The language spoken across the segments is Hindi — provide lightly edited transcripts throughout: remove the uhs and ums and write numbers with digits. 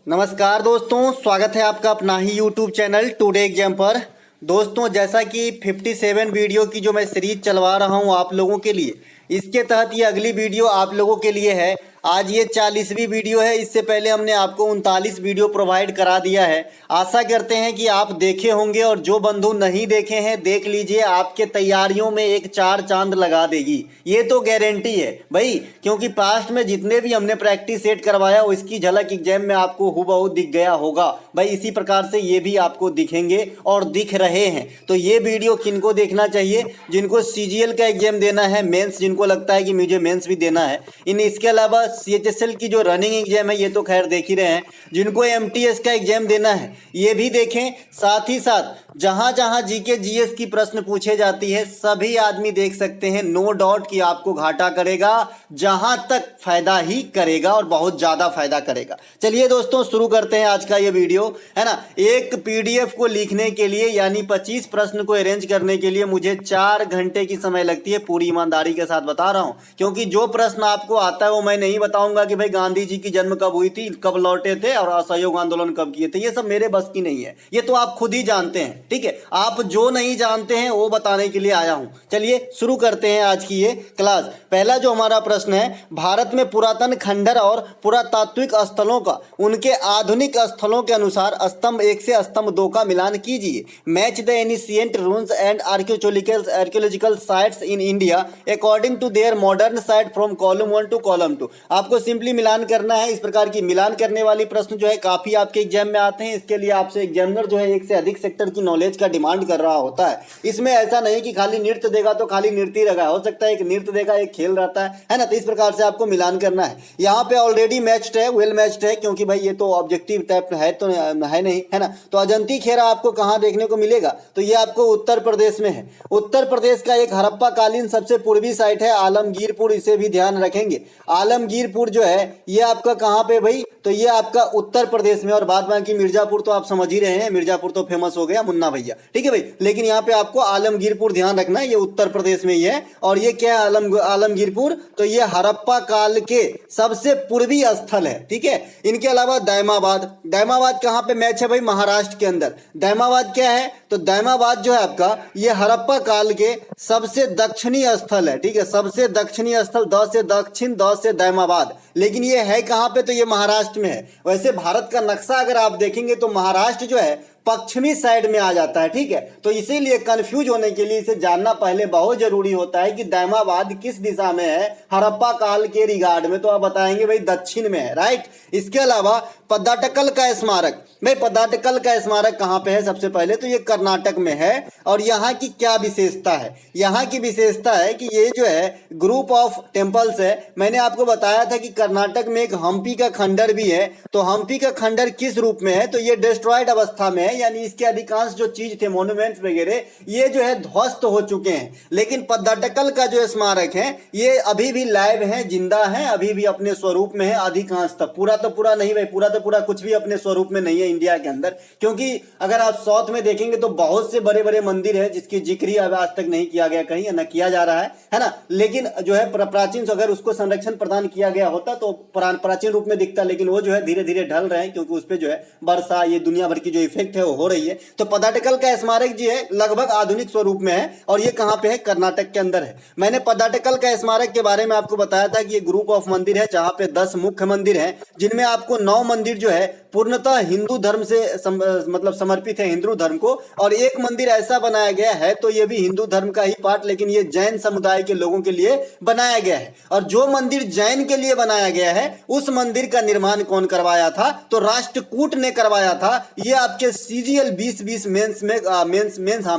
नमस्कार दोस्तों, स्वागत है आपका अपना ही यूट्यूब चैनल टुडे एग्जाम पर। दोस्तों, जैसा कि 57 वीडियो की जो मैं सीरीज चलवा रहा हूं आप लोगों के लिए, इसके तहत ये अगली वीडियो आप लोगों के लिए है। आज ये 40वीं वीडियो है। इससे पहले हमने आपको 39 वीडियो प्रोवाइड करा दिया है। आशा करते हैं कि आप देखे होंगे, और जो बंधु नहीं देखे हैं देख लीजिए, आपके तैयारियों में एक चार चांद लगा देगी, ये तो गारंटी है भाई। क्योंकि पास्ट में जितने भी हमने प्रैक्टिस सेट करवाया उसकी झलक एग्जाम में आपको हूबहू दिख गया होगा भाई। इसी प्रकार से ये भी आपको दिखेंगे और दिख रहे हैं। तो ये वीडियो किनको देखना चाहिए? जिनको सीजीएल का एग्जाम देना है, मेंस, जिनको लगता है कि मुझे मेंस भी देना है। इसके अलावा सीएचएसएल की जो रनिंग एग्जाम है ये तो खैर देख ही रहे हैं। जिनको एमटीएस का एग्जाम देना है ये भी देखें। साथ ही साथ जहां जहां जीके जीएस की प्रश्न पूछे जाती है सभी आदमी देख सकते हैं। नो डाउट कि आपको घाटा करेगा, जहां तक फायदा ही करेगा और बहुत ज्यादा फायदा करेगा। चलिए दोस्तों, शुरू करते हैं आज का ये वीडियो, है ना। एक पीडीएफ को लिखने के लिए यानी 25 प्रश्न को अरेंज करने के लिए मुझे 4 घंटे की समय लगती है, पूरी ईमानदारी के साथ बता रहा हूं। क्योंकि जो प्रश्न आपको आता है वो मैं नहीं बताऊंगा कि भाई गांधी जी की जन्म कब हुई थी, कब लौटे थे और असहयोग आंदोलन कब किए थे। ये सब मेरे बस की नहीं है, ये तो आप खुद ही जानते हैं, ठीक है। आप जो नहीं जानते हैं वो बताने के लिए आया हूं। चलिए शुरू करते हैं आज की ये क्लास। पहला जो हमारा प्रश्न है, भारत में पुरातन खंडर और पुरातात्विक स्थलों का उनके आधुनिक स्थलों के अनुसार स्तंभ 1 से स्तंभ 2 का मिलान कीजिए। Match the ancient ruins and archaeological sites in India according to their modern site from column 1 to column 2। आपको सिंपली मिलान करना है। इस प्रकार की मिलान करने वाली प्रश्न जो है काफी आपके एग्जाम में आते हैं। इसके लिए आपसे एग्जामिनर जो है एक से अधिक सेक्टर की नॉलेज का डिमांड कर रहा होता है। इसमें ऐसा नहीं कि खाली नृत्य देगा तो खाली नृत्य ही रहेगा, हो सकता है एक नृत्य देगा एक खेल रहता है ना। तो इस प्रकार से आपको मिलान करना है। यहाँ पे ऑलरेडी मैच्ड है, वेल मैच्ड है, क्योंकि भाई ये तो ऑब्जेक्टिव टाइप है तो है नहीं, है ना। तो अजंती खेरा आपको कहाँ देखने को मिलेगा? तो ये आपको उत्तर प्रदेश में है। उत्तर प्रदेश का एक हड़प्पा कालीन सबसे पूर्वी साइट है आलमगीरपुर, इसे भी ध्यान रखेंगे। आलमगीरपुर जो है ये आपका कहाँ पे भाई? तो ये आपका उत्तर प्रदेश में। और बाद बाकी मिर्जापुर तो आप समझ ही रहे हैं, मिर्जापुर तो फेमस हो गया, मुन्ना भैया, ठीक है भाई। लेकिन यहाँ पे आपको आलमगीरपुर ध्यान रखना है, ये उत्तर प्रदेश में ही है। और ये क्या है आलमगीरपुर? तो ये हड़प्पा काल के सबसे पूर्वी स्थल है, ठीक है। इनके अलावा दैमाबाद, दैमाबाद कहाँ पे मैच है भाई? महाराष्ट्र के अंदर। दैमाबाद क्या है? तो दैमाबाद जो है आपका ये हड़प्पा काल के सबसे दक्षिणी स्थल है, ठीक है। सबसे दक्षिणी स्थल, द से दक्षिण, द से दैमाबाद। लेकिन ये है कहाँ पे? तो ये महाराष्ट्र में है। वैसे भारत का नक्शा अगर आप देखेंगे तो महाराष्ट्र जो है पश्चिमी साइड में आ जाता है, ठीक है। तो इसीलिए कंफ्यूज होने के लिए इसे जानना पहले बहुत जरूरी होता है कि दैमाबाद किस दिशा में है हड़प्पा काल के रिगार्ड में। तो आप बताएंगे भाई दक्षिण में है, राइट। इसके अलावा पद्दाटकल का स्मारक, भाई पद्दाटकल का स्मारक कहाँ पे है? सबसे पहले तो ये कर्नाटक में है। और यहाँ की क्या विशेषता है? यहाँ की विशेषता है कि ये जो है ग्रुप ऑफ टेम्पल्स है। मैंने आपको बताया था कि कर्नाटक में एक हम्पी का खंडर भी है। तो हम्पी का खंडर किस रूप में है? तो ये डिस्ट्रॉयड अवस्था में है, यानी इसके अधिकांश जो चीज थे, मोन्यूमेंट्स वगैरह, ये जो है ध्वस्त हो चुके हैं। लेकिन पद्दाटकल का जो स्मारक है ये अभी भी लाइव है, जिंदा है, अभी भी अपने स्वरूप में है अधिकांश तक। पूरा तो पूरा नहीं भाई, पूरा तो पूरा कुछ भी अपने स्वरूप में नहीं है इंडिया के अंदर। क्योंकि अगर आप साउथ में देखेंगे तो बहुत से बड़े बड़े मंदिर है जिसकी जिक्र ही आज तक नहीं किया गया कहीं, या ना किया जा रहा है ना। लेकिन जो है प्राचीन, अगर उसको संरक्षण प्रदान किया गया होता तो प्राचीन रूप में दिखता। लेकिन वो जो है धीरे धीरे ढल रहे हैं, क्योंकि उस पर जो है वर्षा, ये दुनिया भर की जो इफेक्ट है वो हो रही है। तो पद्दाटकल का स्मारक जी है लगभग आधुनिक स्वरूप में है। और ये कहां पे है? कर्नाटक के अंदर है। मैंने पद्दाटकल का स्मारक के बारे में आपको बताया था कि ये ग्रुप ऑफ मंदिर है जहां पे 10 मुख्य मंदिर हैं, जिनमें आपको 9 मंदिर जो है पूर्णतः हिंदू धर्म से मतलब समर्पित है हिंदू धर्म को। और एक मंदिर ऐसा बनाया गया है तो ये भी हिंदू धर्म का ही पार्ट, लेकिन ये जैन समुदाय के लोगों के लिए बनाया गया है। और जो मंदिर जैन के लिए बनाया गया है उस मंदिर का निर्माण कौन करवाया था? तो राष्ट्रकूट ने करवाया था। ये आपके सीजीएल 2020 मेंस में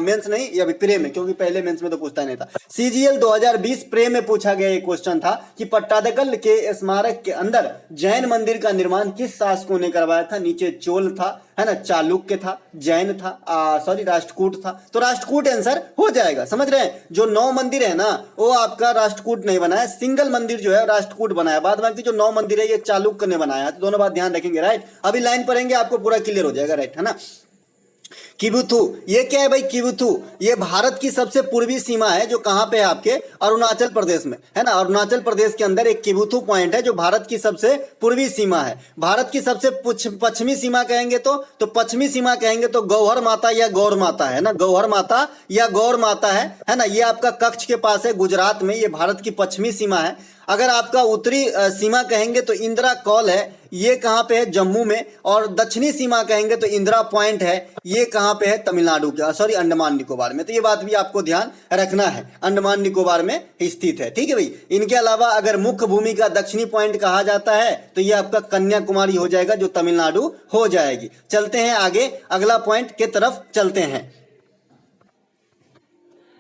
मेंस नहीं, ये अभी प्रे में, क्योंकि पहले मेंस में तो पूछता नहीं था। सीजीएल 2020 प्रे में पूछा गया एक क्वेश्चन था कि पट्टादकल के स्मारक के अंदर जैन मंदिर का निर्माण किस शासकों ने करवाया था? नीचे चोल था, है ना, चालुक्य था, जैन था, सॉरी राष्ट्रकूट था। तो राष्ट्रकूट आंसर हो जाएगा, समझ रहे हैं। जो 9 मंदिर है ना वो आपका राष्ट्रकूट नहीं बनाया, सिंगल मंदिर जो है राष्ट्रकूट बनाया। बाद बाकी जो 9 मंदिर है ये चालुक्य ने बनाया। तो दोनों बात ध्यान रखेंगे, राइट। अभी लाइन पढ़ेंगे आपको पूरा क्लियर हो जाएगा, राइट, है ना। किबुथु, ये क्या है भाई? किबुथु ये भारत की सबसे पूर्वी सीमा है, जो कहाँ पे है? आपके अरुणाचल प्रदेश में है ना। अरुणाचल प्रदेश के अंदर एक किबुथु पॉइंट है जो भारत की सबसे पूर्वी सीमा है। भारत की सबसे पश्चिमी सीमा कहेंगे तो पश्चिमी सीमा कहेंगे तो गौहर माता या गौर माता है ना। गौहर माता या गौर माता है ना। ये आपका कच्छ के पास है, गुजरात में। ये भारत की पश्चिमी सीमा है। अगर आपका उत्तरी सीमा कहेंगे तो इंदिरा कॉल है, ये कहाँ पे है? जम्मू में। और दक्षिणी सीमा कहेंगे तो इंदिरा पॉइंट है, ये कहाँ पे है? तमिलनाडु के, सॉरी, अंडमान निकोबार में। तो ये बात भी आपको ध्यान रखना है, अंडमान निकोबार में स्थित है, ठीक है भाई। इनके अलावा अगर मुख्य भूमि का दक्षिणी पॉइंट कहा जाता है तो ये आपका कन्याकुमारी हो जाएगा, जो तमिलनाडु हो जाएगी। चलते हैं आगे, अगला पॉइंट के तरफ चलते हैं।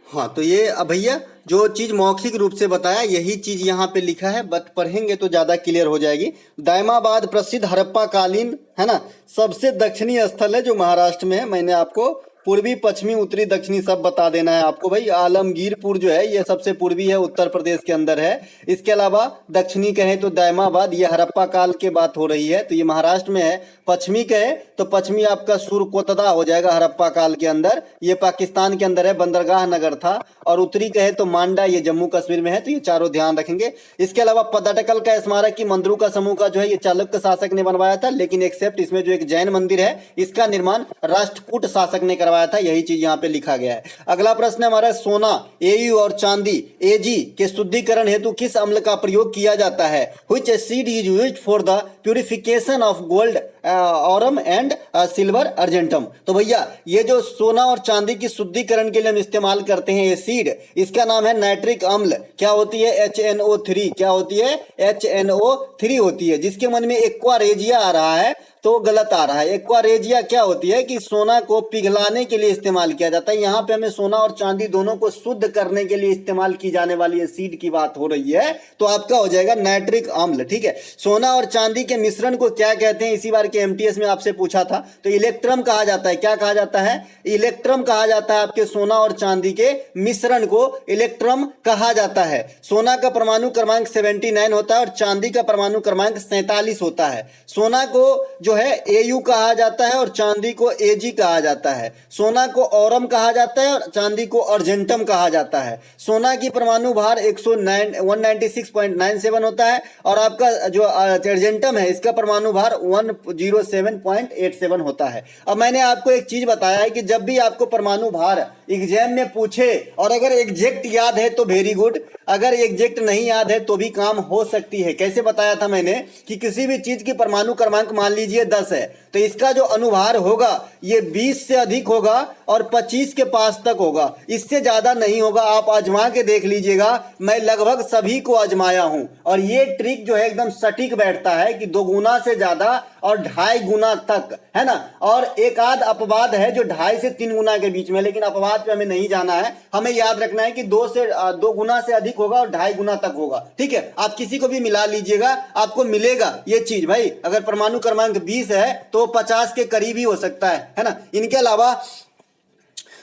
हाँ, तो ये अब भैया जो चीज मौखिक रूप से बताया यही चीज यहाँ पे लिखा है, बट पढ़ेंगे तो ज्यादा क्लियर हो जाएगी। दायमाबाद प्रसिद्ध हड़प्पा कालीन है ना सबसे दक्षिणी स्थल है जो महाराष्ट्र में है। मैंने आपको पूर्वी, पश्चिमी, उत्तरी, दक्षिणी सब बता देना है आपको भाई। आलमगीरपुर जो है ये सबसे पूर्वी है, उत्तर प्रदेश के अंदर है। इसके अलावा दक्षिणी कहें तो दायमाबाद, ये हड़प्पा काल के बात हो रही है, तो ये महाराष्ट्र में है। पश्चिमी कहे तो पश्चिमी आपका सुरकोतदा हो जाएगा हड़प्पा काल के अंदर, ये पाकिस्तान के अंदर है, बंदरगाह नगर था। और उत्तरी कहे तो मांडा, ये जम्मू कश्मीर में है। तो ये चारों ध्यान रखेंगे। इसके अलावा पट्टाडकल का स्मारक की मंदिरों का समूह का जो है ये चालुक्य शासक ने बनवाया था, लेकिन एक्सेप्ट इसमें जो एक जैन मंदिर है इसका निर्माण राष्ट्रकूट शासक ने करवाया था, यही चीज यहाँ पे लिखा गया है। अगला प्रश्न हमारा सोना Au और चांदी Ag के शुद्धिकरण हेतु किस अम्ल का प्रयोग किया जाता है? Which acid is used for the purification of gold, aurum and silver argentum? तो भैया ये जो सोना और चांदी की शुद्धिकरण के लिए हम इस्तेमाल करते हैं एसिड, इसका नाम है नाइट्रिक अम्ल। क्या होती है? HNO3। क्या होती है? HNO3 होती है। जिसके मन में एक्वारेजिया आ रहा है तो गलत आ रहा है। एक्वारेजिया क्या होती है कि सोना को पिघलाने के लिए इस्तेमाल किया जाता है। यहाँ पे हमें सोना और चांदी दोनों को शुद्ध करने के लिए इस्तेमाल की जाने वाली एसिड की बात हो रही है, तो आपका हो जाएगा नाइट्रिक अम्ल, ठीक है। सोना और चांदी के मिश्रण को क्या कहते हैं? इसी बार के एमटीएस में आपसे पूछा था, तो इलेक्ट्रम कहा जाता है। क्या कहा जाता है? इलेक्ट्रम कहा जाता है। आपके सोना और चांदी के मिश्रण को इलेक्ट्रम कहा जाता है। सोना का परमाणु क्रमांक 79 होता है और चांदी का परमाणु क्रमांक 47 होता है। सोना को जो है Au कहा जाता है और चांदी को Ag कहा जाता है। सोना को औरम कहा जाता है और चांदी को अर्जेंटम कहा जाता है। सोना की परमाणु भार 196.97 होता है और आपका जो अर्जेंटम है इसका परमाणु भार 107.87 होता है। अब मैंने आपको एक चीज बताया है कि जब भी आपको परमाणु भार एग्जाम में पूछे और अगर एग्जैक्ट याद है तो वेरी गुड, अगर एग्जैक्ट नहीं याद है तो भी काम हो सकती है। कैसे बताया था मैंने कि किसी भी चीज की परमाणु क्रमांक मान लीजिए 10 है तो इसका जो अनुभार होगा ये 20 से अधिक होगा और 25 के पास तक होगा, इससे ज्यादा नहीं होगा। आप आजमा के देख लीजिएगा, मैं लगभग सभी को आजमाया हूं और ये ट्रिक जो है एकदम सटीक बैठता है कि 2 गुना से ज्यादा और 2.5 गुना तक, है ना। और एक आध अपवाद है जो 2.5 से 3 गुना के बीच में, लेकिन अपवाद पे हमें नहीं जाना है। हमें याद रखना है कि 2 गुना से अधिक होगा और 2.5 गुना तक होगा, ठीक है। आप किसी को भी मिला लीजिएगा, आपको मिलेगा ये चीज भाई। अगर परमाणु क्रमांक 20 है तो 50 के करीब ही हो सकता है ना। इनके अलावा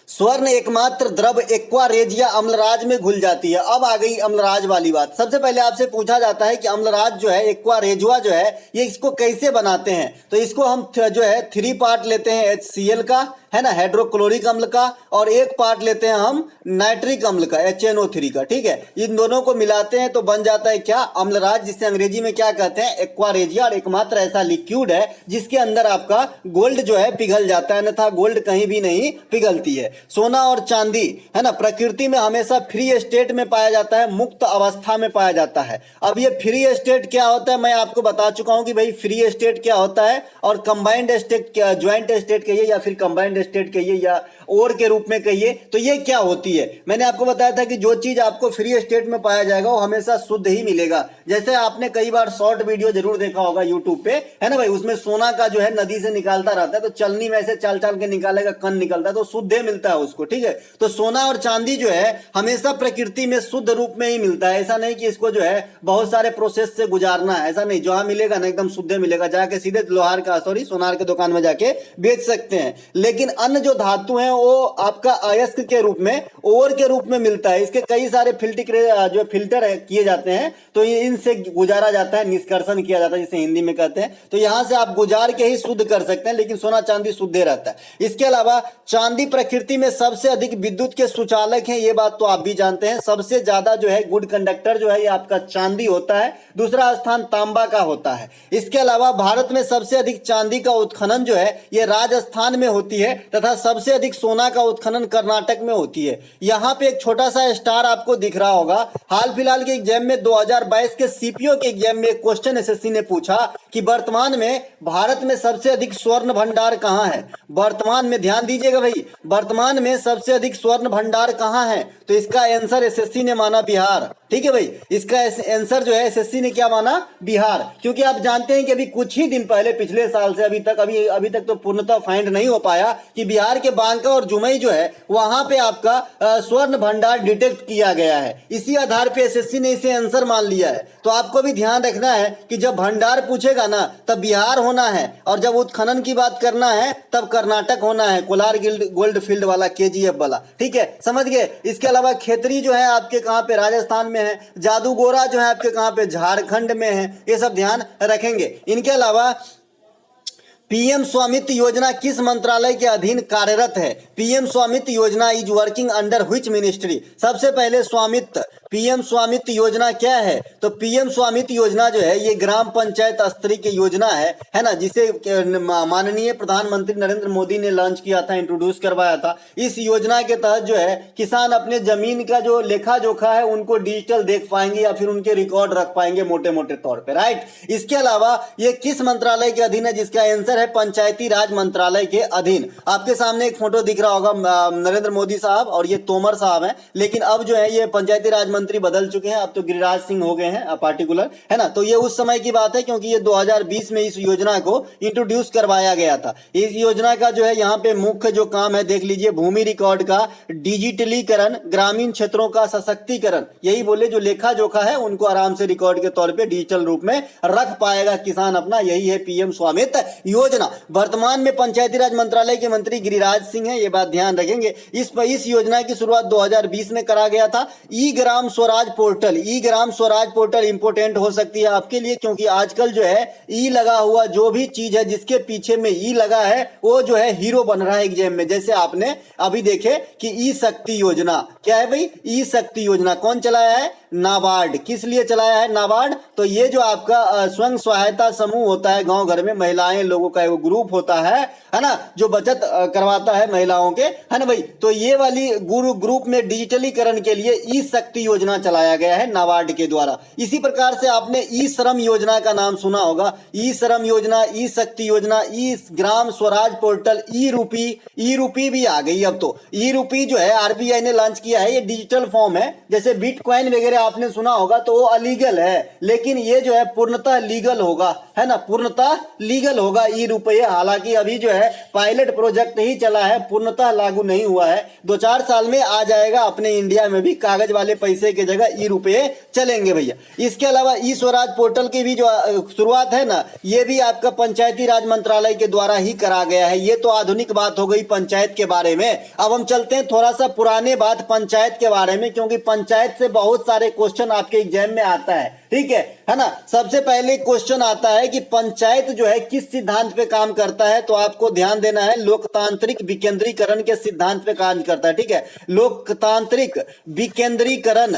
स्वर्ण एकमात्र द्रव एक्वारेजिया अम्लराज में घुल जाती है। अब आ गई अम्लराज वाली बात। सबसे पहले आपसे पूछा जाता है कि अम्लराज जो है, एक्वारेजुआ जो है, ये इसको कैसे बनाते हैं? तो इसको हम जो है 3 पार्ट लेते हैं HCl का, है ना, हाइड्रोक्लोरिक अम्ल का, और 1 पार्ट लेते हैं हम नाइट्रिक अम्ल का, HNO3 का, ठीक है। इन दोनों को मिलाते हैं तो बन जाता है क्या? अम्लराज, जिसे अंग्रेजी में क्या कहते हैं? एक्वारेजिया। और एकमात्र ऐसा लिक्विड है जिसके अंदर आपका गोल्ड जो है पिघल जाता है, अन्यथा गोल्ड कहीं भी नहीं पिघलती है। सोना और चांदी, है ना, प्रकृति में हमेशा फ्री स्टेट में पाया जाता है, मुक्त अवस्था में पाया जाता है। अब ये फ्री स्टेट क्या होता है मैं आपको बता चुका हूं कि भाई फ्री स्टेट क्या होता है और कंबाइंड स्टेट, ज्वाइंट स्टेट कहिए या फिर कंबाइंड स्टेट कहिए या और के रूप में कहिए, तो ये क्या होती है? मैंने आपको बताया था कि जो चीज आपको फ्री स्टेट में पाया जाएगा वो हमेशा शुद्ध ही मिलेगा। जैसे आपने कई बार शॉर्ट वीडियो जरूर देखा होगा यूट्यूब पे, है ना भाई, उसमें सोना का जो है नदी से निकालता रहता है तो चलनी में से चल चल के निकालेगा, कण निकलता है तो शुद्ध ही मिलता है उसको, ठीक है। तो सोना और चांदी जो है हमेशा प्रकृति में शुद्ध रूप में ही मिलता है। ऐसा नहीं कि इसको जो है बहुत सारे प्रोसेस से गुजारना है, ऐसा नहीं। जहां मिलेगा ना एकदम शुद्ध मिलेगा, जाके सीधे लोहार का, सॉरी, सोनार के दुकान में जाके बेच सकते हैं। लेकिन अन्य जो धातु है वो आपका अयस्क के रूप में, ओवर के रूप में मिलता है। इसके कई सारे जो फिल्टर किए जाते हैं, तो ये इनसे गुजारा जाता है, निष्कर्षण किया जाता है जिसे हिंदी में कहते हैं। तो यहां से आप गुजार के ही शुद्ध कर सकते हैं, लेकिन सोना चांदी शुद्ध रहता है। इसके अलावा चांदी प्रकृति में सबसे अधिक विद्युत के सुचालक है, ये बात तो आप भी जानते हैं। सबसे ज्यादा जो है गुड कंडक्टर जो है ये आपका चांदी होता है, दूसरा स्थान तांबा का होता है। इसके अलावा भारत में सबसे अधिक चांदी का उत्खनन जो है ये राजस्थान में होती है, तथा सबसे अधिक सोना का उत्खनन कर्नाटक में होती है। यहां पे एक छोटा सा स्टार आपको दिख रहा होगा। हाल फिलहाल के एग्जाम में 2022 के सीपीओ के एग्जाम में एक क्वेश्चन एसएससी ने पूछा कि वर्तमान में भारत में सबसे अधिक स्वर्ण भंडार कहां है। वर्तमान में ध्यान दीजिएगा भाई, वर्तमान में सबसे अधिक स्वर्ण भंडार कहां है, तो इसका आंसर एसएससी ने माना बिहार। ठीक है भाई, इसका आंसर जो है एसएससी ने क्या माना, बिहार। क्योंकि आप जानते हैं कि अभी कुछ ही दिन पहले, पिछले साल से अभी तक तो पूर्णतः फाइंड नहीं हो पाया कि बिहार के बांका और जुमई जो है वहां पे आपका स्वर्ण भंडार डिटेक्ट किया गया है। इसी आधार पे एसएससी ने इसे आंसर मान लिया है। तो आपको भी ध्यान रखना है कि जब भंडार पूछेगा ना तब बिहार होना है, और जब उत्खनन की बात करना है तब कर्नाटक होना है, कोलार गोल्ड फील्ड वाला, केजीएफ वाला। ठीक है, समझ गए। इसके अलावा खेतरी जो है आपके कहां पे, राजस्थान में है। जादूगोरा जो है आपके कहां पे, झारखंड में है। ये सब ध्यान रखेंगे। इनके अलावा पीएम स्वामित्व योजना किस मंत्रालय के अधीन कार्यरत है। पीएम स्वामित्व योजना is working under which ministry. सबसे पहले स्वामित्व, पीएम स्वामित्व योजना क्या है, तो पीएम स्वामित्व योजना जो है ये ग्राम पंचायत स्तरीय की योजना है ना, जिसे माननीय प्रधानमंत्री नरेंद्र मोदी ने लॉन्च किया था, इंट्रोड्यूस करवाया था। इस योजना के तहत जो है किसान अपने जमीन का जो लेखा जोखा है उनको डिजिटल देख पाएंगे, या फिर उनके रिकॉर्ड रख पाएंगे मोटे मोटे तौर पे, राइट। इसके अलावा ये किस मंत्रालय के अधीन है, जिसका आंसर है पंचायती राज मंत्रालय के अधीन। आपके सामने एक फोटो दिख रहा होगा, नरेंद्र मोदी साहब और ये तोमर साहब हैं, लेकिन अब जो है ये पंचायती राज मंत्री बदल चुके हैं, अब तो गिरिराज सिंह हो गए हैं पार्टिकुलर, है ना। तो ये उस समय की बात है, क्योंकि ये 2020 में इस योजना को इंट्रोड्यूस करवाया गया था। इस योजना का जो है यहाँ पे मुख्य जो काम है देख लीजिए, भूमि रिकॉर्ड का डिजिटलीकरण, ग्रामीण क्षेत्रों का सशक्तिकरण, यही बोले जो लेखा जोखा है उनको आराम से रिकॉर्ड के तौर पे डिजिटल रूप में रख पाएगा किसान अपना, यही है पीएम स्वामित्व योजना। वर्तमान में पंचायती राज मंत्रालय के मंत्री गिरिराज सिंह हैं, ये बात ध्यान रखेंगे। इस योजना की शुरुआत 2020 में करा गया था। ई ग्राम स्वराज पोर्टल, ई ग्राम स्वराज पोर्टल इंपोर्टेंट हो सकती है आपके लिए, क्योंकि आजकल जो है ई लगा हुआ जो भी चीज है जिसके पीछे में ई लगा है वो जो है हीरो बन रहा है एग्जाम में। जैसे आपने अभी देखे कि ई शक्ति योजना, क्या है भाई, ई शक्ति योजना कौन चलाया है, नाबार्ड। किस लिए चलाया है नाबार्ड, तो ये जो आपका स्वयं सहायता समूह होता है गांव घर में, महिलाएं लोगों का एक ग्रुप होता है ना, जो बचत करवाता है महिलाओं के, है ना भाई। तो ये वाली ग्रुप में डिजिटलीकरण के लिए ई शक्ति योजना चलाया गया है नाबार्ड के द्वारा। इसी प्रकार से आपने ई श्रम योजना का नाम सुना होगा, ई श्रम योजना, ई शक्ति योजना, ई ग्राम स्वराज पोर्टल, ई रूपी भी आ गई। अब तो ई रूपी जो है आरबीआई ने लॉन्च किया है, ये डिजिटल फॉर्म है। जैसे बिटकॉइन वगैरह आपने सुना होगा तो वो अलीगल है, लेकिन ये जो है पूर्णतः लीगल होगा, है ना, पूर्णतः लीगल होगा ई रुपये। हालांकि अभी जो है पायलट प्रोजेक्ट ही चला है, पूर्णतः लागू नहीं हुआ है। 2-4 साल में आ जाएगा अपने इंडिया में भी, कागज वाले पैसे की जगह ई रुपये चलेंगे भैया। इसके अलावा ई स्वराज पोर्टल की भी जो शुरुआत है ना, ये भी आपका पंचायती राज मंत्रालय के द्वारा ही करा गया है। ये तो आधुनिक बात हो गई पंचायत के बारे में। अब हम चलते हैं थोड़ा सा पुराने बात पंचायत के बारे में, क्योंकि पंचायत से बहुत सारे क्वेश्चन आपके एग्जाम में आता है, ठीक है ना। सबसे पहले क्वेश्चन आता है कि पंचायत जो है किस सिद्धांत पे काम करता है, तो आपको ध्यान देना है लोकतांत्रिक विकेंद्रीकरण के सिद्धांत पे काम करता है, ठीक है। लोकतांत्रिक विकेंद्रीकरण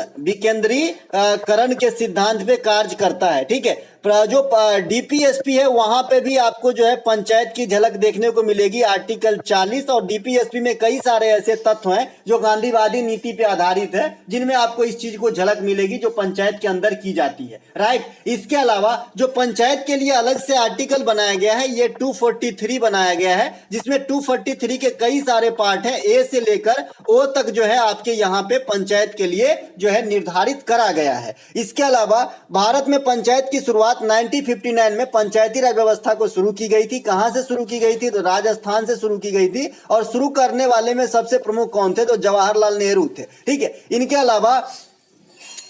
के सिद्धांत पे कार्य करता है, ठीक है। जो डीपीएसपी है वहां पे भी आपको जो है पंचायत की झलक देखने को मिलेगी, आर्टिकल 40। और डीपीएसपी में कई सारे ऐसे तत्व हैं जो गांधीवादी नीति पे आधारित है, जिनमें आपको इस चीज को झलक मिलेगी जो पंचायत के अंदर की जाती है, राइट। इसके अलावा जो पंचायत के लिए अलग से आर्टिकल बनाया गया है, ये 243 बनाया गया है, जिसमें 243 के कई सारे पार्ट हैं, ए से लेकर ओ तक जो है आपके यहाँ पे पंचायत के लिए जो है निर्धारित करा गया है। इसके अलावा भारत में पंचायत की शुरुआत 1959 में पंचायती राज व्यवस्था को शुरू की गई थी। कहां से शुरू की गई थी, तो राजस्थान से शुरू की गई थी। और शुरू करने वाले में सबसे प्रमुख कौन थे, तो जवाहरलाल नेहरू थे, ठीक है। इनके अलावा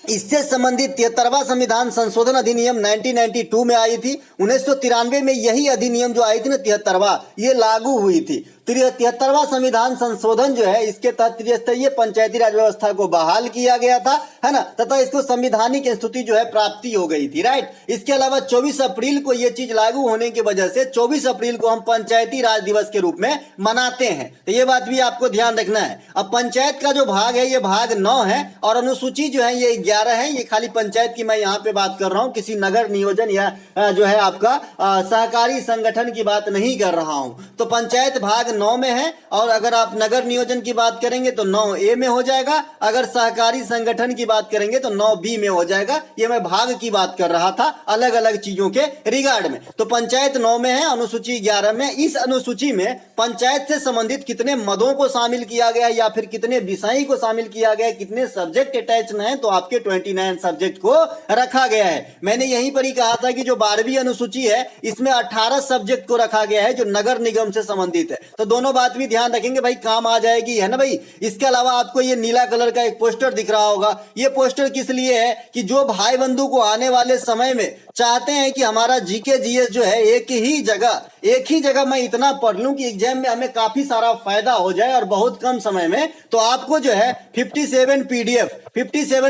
इससे संबंधित 73वां संविधान संशोधन अधिनियम 1992 में आई थी। 1993 में यही अधिनियम जो आई थी ना 73वां, ये लागू हुई थी। 73वां संविधान संशोधन जो है, इसके तहत त्रिस्तरीय पंचायती राज व्यवस्था को बहाल किया गया था, है ना, तथा इसको संविधानिक स्थिति जो है प्राप्ति हो गई थी, राइट। इसके अलावा 24 अप्रैल को ये चीज लागू होने की वजह से 24 अप्रैल को हम पंचायती राज दिवस के रूप में मनाते हैं, तो ये बात भी आपको ध्यान रखना है। अब पंचायत का जो भाग है ये भाग 9 है और अनुसूची जो है ये 11 है। ये खाली पंचायत की मैं यहाँ पे बात कर रहा हूँ, किसी नगर नियोजन या जो है आपका सहकारी संगठन की बात नहीं कर रहा हूँ। तो पंचायत भाग 9 में है और अगर आप नगर नियोजन की बात करेंगे तो 9A में हो जाएगा, अगर सहकारी संगठन की बात करेंगे तो 9B में हो जाएगा। ये मैं भाग की बात कर रहा था अलग अलग चीजों के रिगार्ड में। तो पंचायत 9 में है, अनुसूची 11 में। इस अनुसूची में पंचायत से संबंधित कितने मदों को शामिल किया गया या फिर कितने विषय को शामिल किया गया, कितने सब्जेक्ट अटैच है, तो आपके 29 सब्जेक्ट को रखा गया है। मैंने यहीं पर ही कहा था कि जो 12वीं अनुसूची है इसमें 18 सब्जेक्ट को रखा गया है जो नगर निगम से संबंधित है। तो दोनों बात भी ध्यान रखेंगे भाई, काम आ जाएगी, है ना भाई। इसके अलावा आपको ये नीला कलर का एक पोस्टर दिख रहा होगा। ये पोस्टर किस लिए है कि जो भाई बंधु को आने वाले समय में चाहते हैं कि हमारा जीके जीएस जो है एक ही जगह मैं इतना पढ़ लूं कि एग्जाम में हमें काफी सारा फायदा हो जाए और बहुत कम समय में, तो आपको जो है 57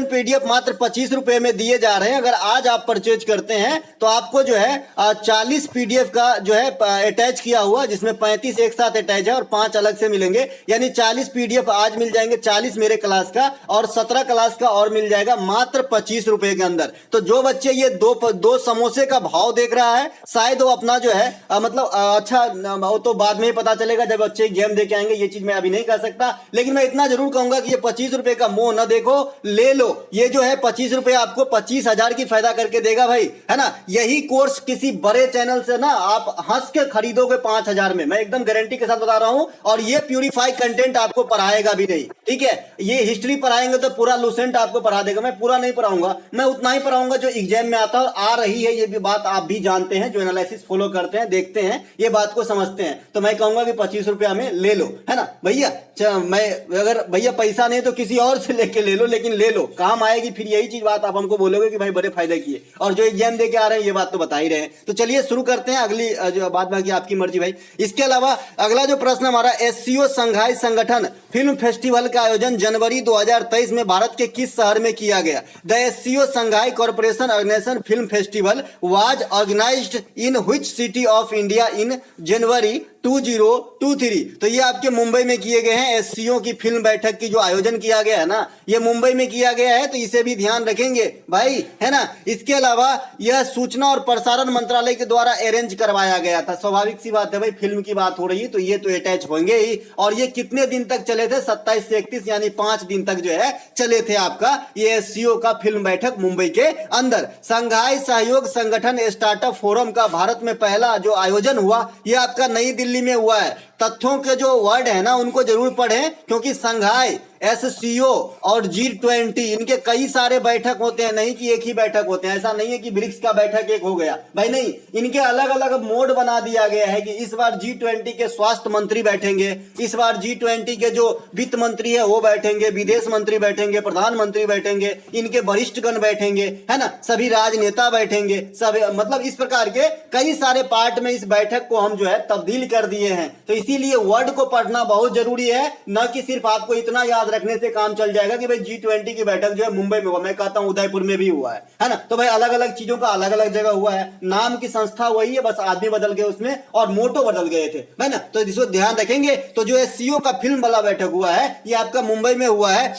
पीडीएफ मात्र 25 रुपए में दिए जा रहे हैं। अगर आज आप परचेज करते हैं तो आपको जो है 40 पीडीएफ का जो है अटैच किया हुआ, जिसमें 35 एक साथ अटैच है और 5 अलग से मिलेंगे, यानी 40 पीडीएफ आज मिल जाएंगे, 40 मेरे क्लास का और 17 क्लास का और मिल जाएगा मात्र 25 रुपए के अंदर। तो जो बच्चे ये दो समोसे का भाव देख रहा है, शायद वो अपना जो है मतलब अच्छा, वो तो बाद में ही पता चलेगा जब बच्चे एग्जाम दे के आएंगे। ये चीज मैं अभी नहीं कह सकता, लेकिन मैं इतना जरूर कहूंगा कि ये 25 रुपए का मोह न देखो, ले लो। ये जो है 25 रुपए आपको 25,000 की फायदा करके देगा भाई, है ना। यही कोर्स किसी बड़े चैनल से ना आप हंस के खरीदोगे 5,000 में, मैं एकदम गारंटी के साथ बता रहा हूं। और ये प्यूरिफाई कंटेंट आपको पढ़ाएगा भी नहीं, ठीक है। ये हिस्ट्री पढ़ाएंगे तो पूरा लूसेंट आपको पढ़ा देगा, मैं पूरा नहीं पढ़ाऊंगा, मैं उतना ही पढ़ाऊंगा जो एग्जाम में आता और आ रही है। ये भी बात आप भी जानते हैं, जो एनालिसिस फॉलो करते हैं, देखते हैं, ये बात को समझते हैं। तो मैं कहूंगा कि 25 रुपया में ले लो, है ना भैया। मैं अगर भैया पैसा नहीं तो किसी और से लेके ले लो, लेकिन ले लो, काम आएगी। फिर यही चीज बात आप हमको बोलोगे कि भाई बड़े फायदे किए, और जो एग्जाम दे के आ रहे हैं ये बात तो बता ही रहे हैं। तो चलिए शुरू करते हैं, अगली जो बात बाकी आपकी मर्जी भाई। इसके अलावा अगला जो प्रश्न हमारा, एससीओ संघाई संगठन फिल्म फेस्टिवल का आयोजन जनवरी 2023 में भारत के किस शहर में किया गया? The SCO Shanghai corporation organization film festival was organized in which city of India in January 2023। तो ये आपके मुंबई में किए गए हैं। एससीओ की फिल्म बैठक की जो आयोजन किया गया है ना, ये मुंबई में किया गया है, तो इसे भी ध्यान रखेंगे भाई, है ना। इसके अलावा यह सूचना और प्रसारण मंत्रालय के द्वारा अरेंज करवाया गया था। स्वाभाविक सी बात है भाई, फिल्म की बात हो रही है तो ये तो अटैच होंगे ही। और ये कितने दिन तक चले थे? 27 से 31, यानी 5 दिन तक जो है चले थे आपका ये एससीओ का फिल्म बैठक मुंबई के अंदर। संघाई सहयोग संगठन स्टार्टअप फोरम का भारत में पहला जो आयोजन हुआ ये आपका नई दिल्ली में हुआ है। तथ्यों के जो वर्ड है ना उनको जरूर पढ़ें, क्योंकि संघाई, एससीओ और G20 इनके कई सारे बैठक होते हैं, नहीं कि एक ही बैठक होते हैं। ऐसा नहीं है कि ब्रिक्स का बैठक एक हो गया भाई, नहीं, इनके अलग अलग मोड बना दिया गया है कि इस बार G20 के स्वास्थ्य मंत्री बैठेंगे, इस बार G20 के जो वित्त मंत्री है वो बैठेंगे, विदेश मंत्री बैठेंगे, प्रधानमंत्री बैठेंगे, इनके वरिष्ठगण बैठेंगे, है ना, सभी राजनेता बैठेंगे, सब मतलब इस प्रकार के कई सारे पार्ट में इस बैठक को हम जो है तब्दील कर दिए हैं। तो इसीलिए वर्ड को पढ़ना बहुत जरूरी है, न कि सिर्फ आपको इतना याद रखने से काम चल जाएगा कि भाई G20 की बैठक जो है मुंबई में हुआ, मैं कहता हूं उदयपुर में भी हुआ है ना। तो भाई अलग अलग चीजों का अलग अलग जगह हुआ है, नाम की संस्था वही है, बस आदमी बदल गए उसमें और मोटो बदल गए थे, है ना। तो इसको ध्यान रखेंगे। तो जो एससीओ का फिल्म वाला बैठक हुआ है ये आपका मुंबई में हुआ है,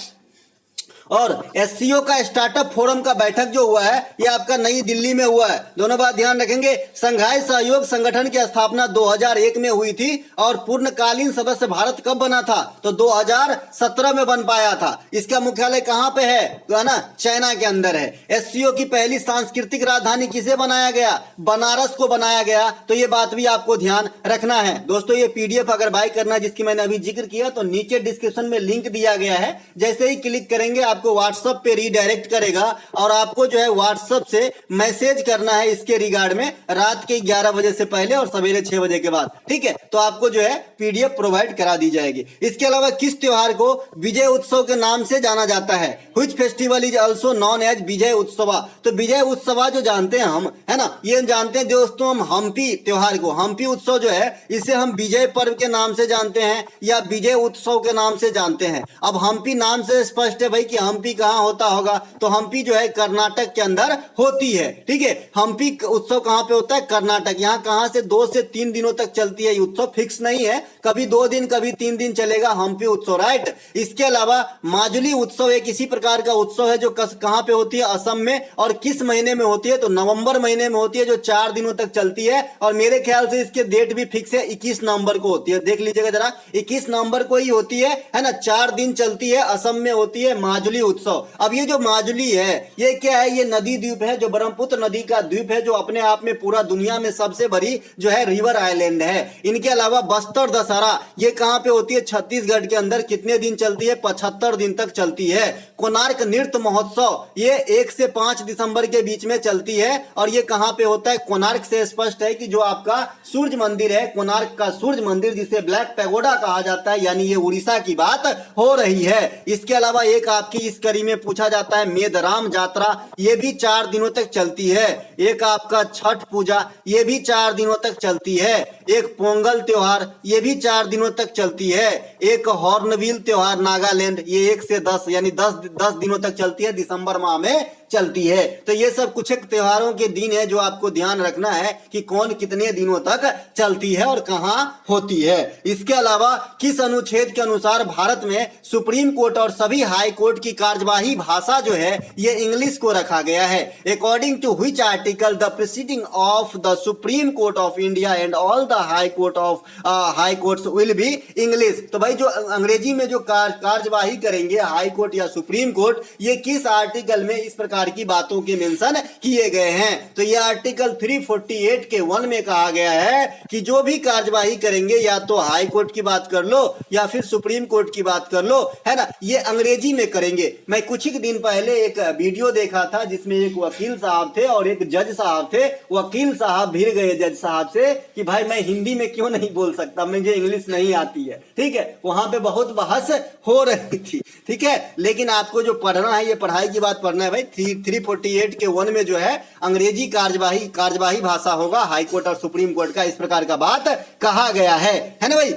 और एससीओ का स्टार्टअप फोरम का बैठक जो हुआ है ये आपका नई दिल्ली में हुआ है। दोनों बात ध्यान रखेंगे। संघाई सहयोग संगठन की स्थापना 2001 में हुई थी और पूर्णकालीन सदस्य भारत कब बना था? तो 2017 में बन पाया था। इसका मुख्यालय कहां पे है? तो है ना, चाइना के अंदर है। एससीओ की पहली सांस्कृतिक राजधानी किसे बनाया गया? बनारस को बनाया गया। तो ये बात भी आपको ध्यान रखना है दोस्तों। ये पीडीएफ अगर बाय करना है जिसकी मैंने अभी जिक्र किया तो नीचे डिस्क्रिप्शन में लिंक दिया गया है, जैसे ही क्लिक करेंगे आपको व्हाट्सएप पे रीडायरेक्ट करेगा और आपको जो है व्हाट्सएप से मैसेज करना है इसके रिगार्ड में रात के 11 बजे से पहले और सवेरे 6 बजे के बाद, ठीक है। तो आपको जो है पीडीएफ प्रोवाइड करा दी जाएगी। इसके अलावा किस त्योहार को विजय उत्सव के नाम से जाना जाता है? Which festival is also known as Vijay Utsava? तो विजय उत्सवा जो जानते हैं हम, है ना, ये जानते हैं दोस्तों हम हम्पी त्योहार को, हम्पी उत्सव जो है इसे हम विजय पर्व के नाम से जानते हैं या विजय उत्सव के नाम से जानते हैं। अब हम्पी नाम से स्पष्ट है भाई कि हम्पी कहाँ होता होगा, तो हम्पी जो है कर्नाटक के अंदर होती है, ठीक है। हम्पी उत्सव कहाँ पे होता है? कर्नाटक। यहाँ कहाँ से 2 से 3 दिनों तक चलती है, उत्सव फिक्स नहीं है, कभी 2 दिन कभी 3 दिन चलेगा हम्पी उत्सव, राइट। इसके अलावा माजुली उत्सव एक इसी प्रकार का उत्सव है जो कहाँ पे होती है? असम में। और किस महीने में होती है? तो नवंबर महीने में होती है, जो 4 दिनों तक चलती है। और मेरे ख्याल से इसके डेट भी फिक्स है, 21 नवंबर को होती है, देख लीजिएगा जरा, 21 नवंबर को ही होती है ना। 4 दिन चलती है, असम में होती है माजुली उत्सव। अब ये जो माजुली है ये क्या है? ये नदी द्वीप है, जो ब्रह्मपुत्र नदी का द्वीप है, जो अपने आप में पूरा दुनिया में सबसे बड़ी जो है रिवर आइलैंड है। इनके अलावा बस्तर दशहरा ये कहां पे होती है? छत्तीसगढ़ के अंदर। कितने दिन चलती है? 75 दिन तक चलती है। कोणार्क नृत्य महोत्सव ये 1 से 5 दिसंबर के बीच में चलती है और ये कहां पे होता है? कोणार्क से स्पष्ट है कि जो आपका सूर्य मंदिर है, कोणार्क का सूर्य मंदिर जिसे ब्लैक पैगोडा कहा जाता है, यानी ये उड़ीसा की बात हो रही है। इसके अलावा एक आपकी इस कड़ी में पूछा जाता है मेदराम यात्रा, ये भी 4 दिनों तक चलती है। एक आपका छठ पूजा ये भी 4 दिनों तक चलती है। एक पोंगल त्योहार ये भी 4 दिनों तक चलती है। एक हॉर्नबिल त्योहार नागालैंड ये 1 से 10 यानी 10 दिनों तक चलती है, दिसंबर माह में चलती है। तो ये सब कुछ एक त्योहारों के दिन है जो आपको ध्यान रखना है कि कौन कितने दिनों तक चलती है और कहां होती है। इसके अलावा किस अनुच्छेद के अनुसार भारत में सुप्रीम कोर्ट और सभी हाई कोर्ट की कार्यवाही भाषा जो है ये इंग्लिश को रखा गया है? According to which article the proceeding of the Supreme Court of India and all the High Courts will be English. तो भाई जो अंग्रेजी में जो कार्यवाही करेंगे हाई कोर्ट या सुप्रीम कोर्ट, ये किस आर्टिकल में इस प्रकार की बातों के मेंशन किए गए हैं? तो ये आर्टिकल 348 के 1 में कहा गया है कि जो भी कार्यवाही करेंगे या तो हाई कोर्ट की बात कर लो या फिर सुप्रीम कोर्ट की बात कर लो, है ना, ये अंग्रेजी में करेंगे। मैं कुछ ही दिन पहले एक वीडियो देखा था जिसमें एक वकील साहब थे और एक जज साहब थे। वकील साहब भिड़ गए जज साहब से कि भाई मैं हिंदी में क्यों नहीं बोल सकता, मुझे इंग्लिश नहीं आती है, ठीक है। वहां पे बहुत बहस हो रही थी, ठीक है। लेकिन आपको जो पढ़ना है ये पढ़ाई की बात पढ़ना है भाई। 348 के 1 में जो है अंग्रेजी कार्यवाही भाषा होगा हाई कोर्ट और सुप्रीम कोर्ट का, इस प्रकार का बात कहा गया है ना भाई।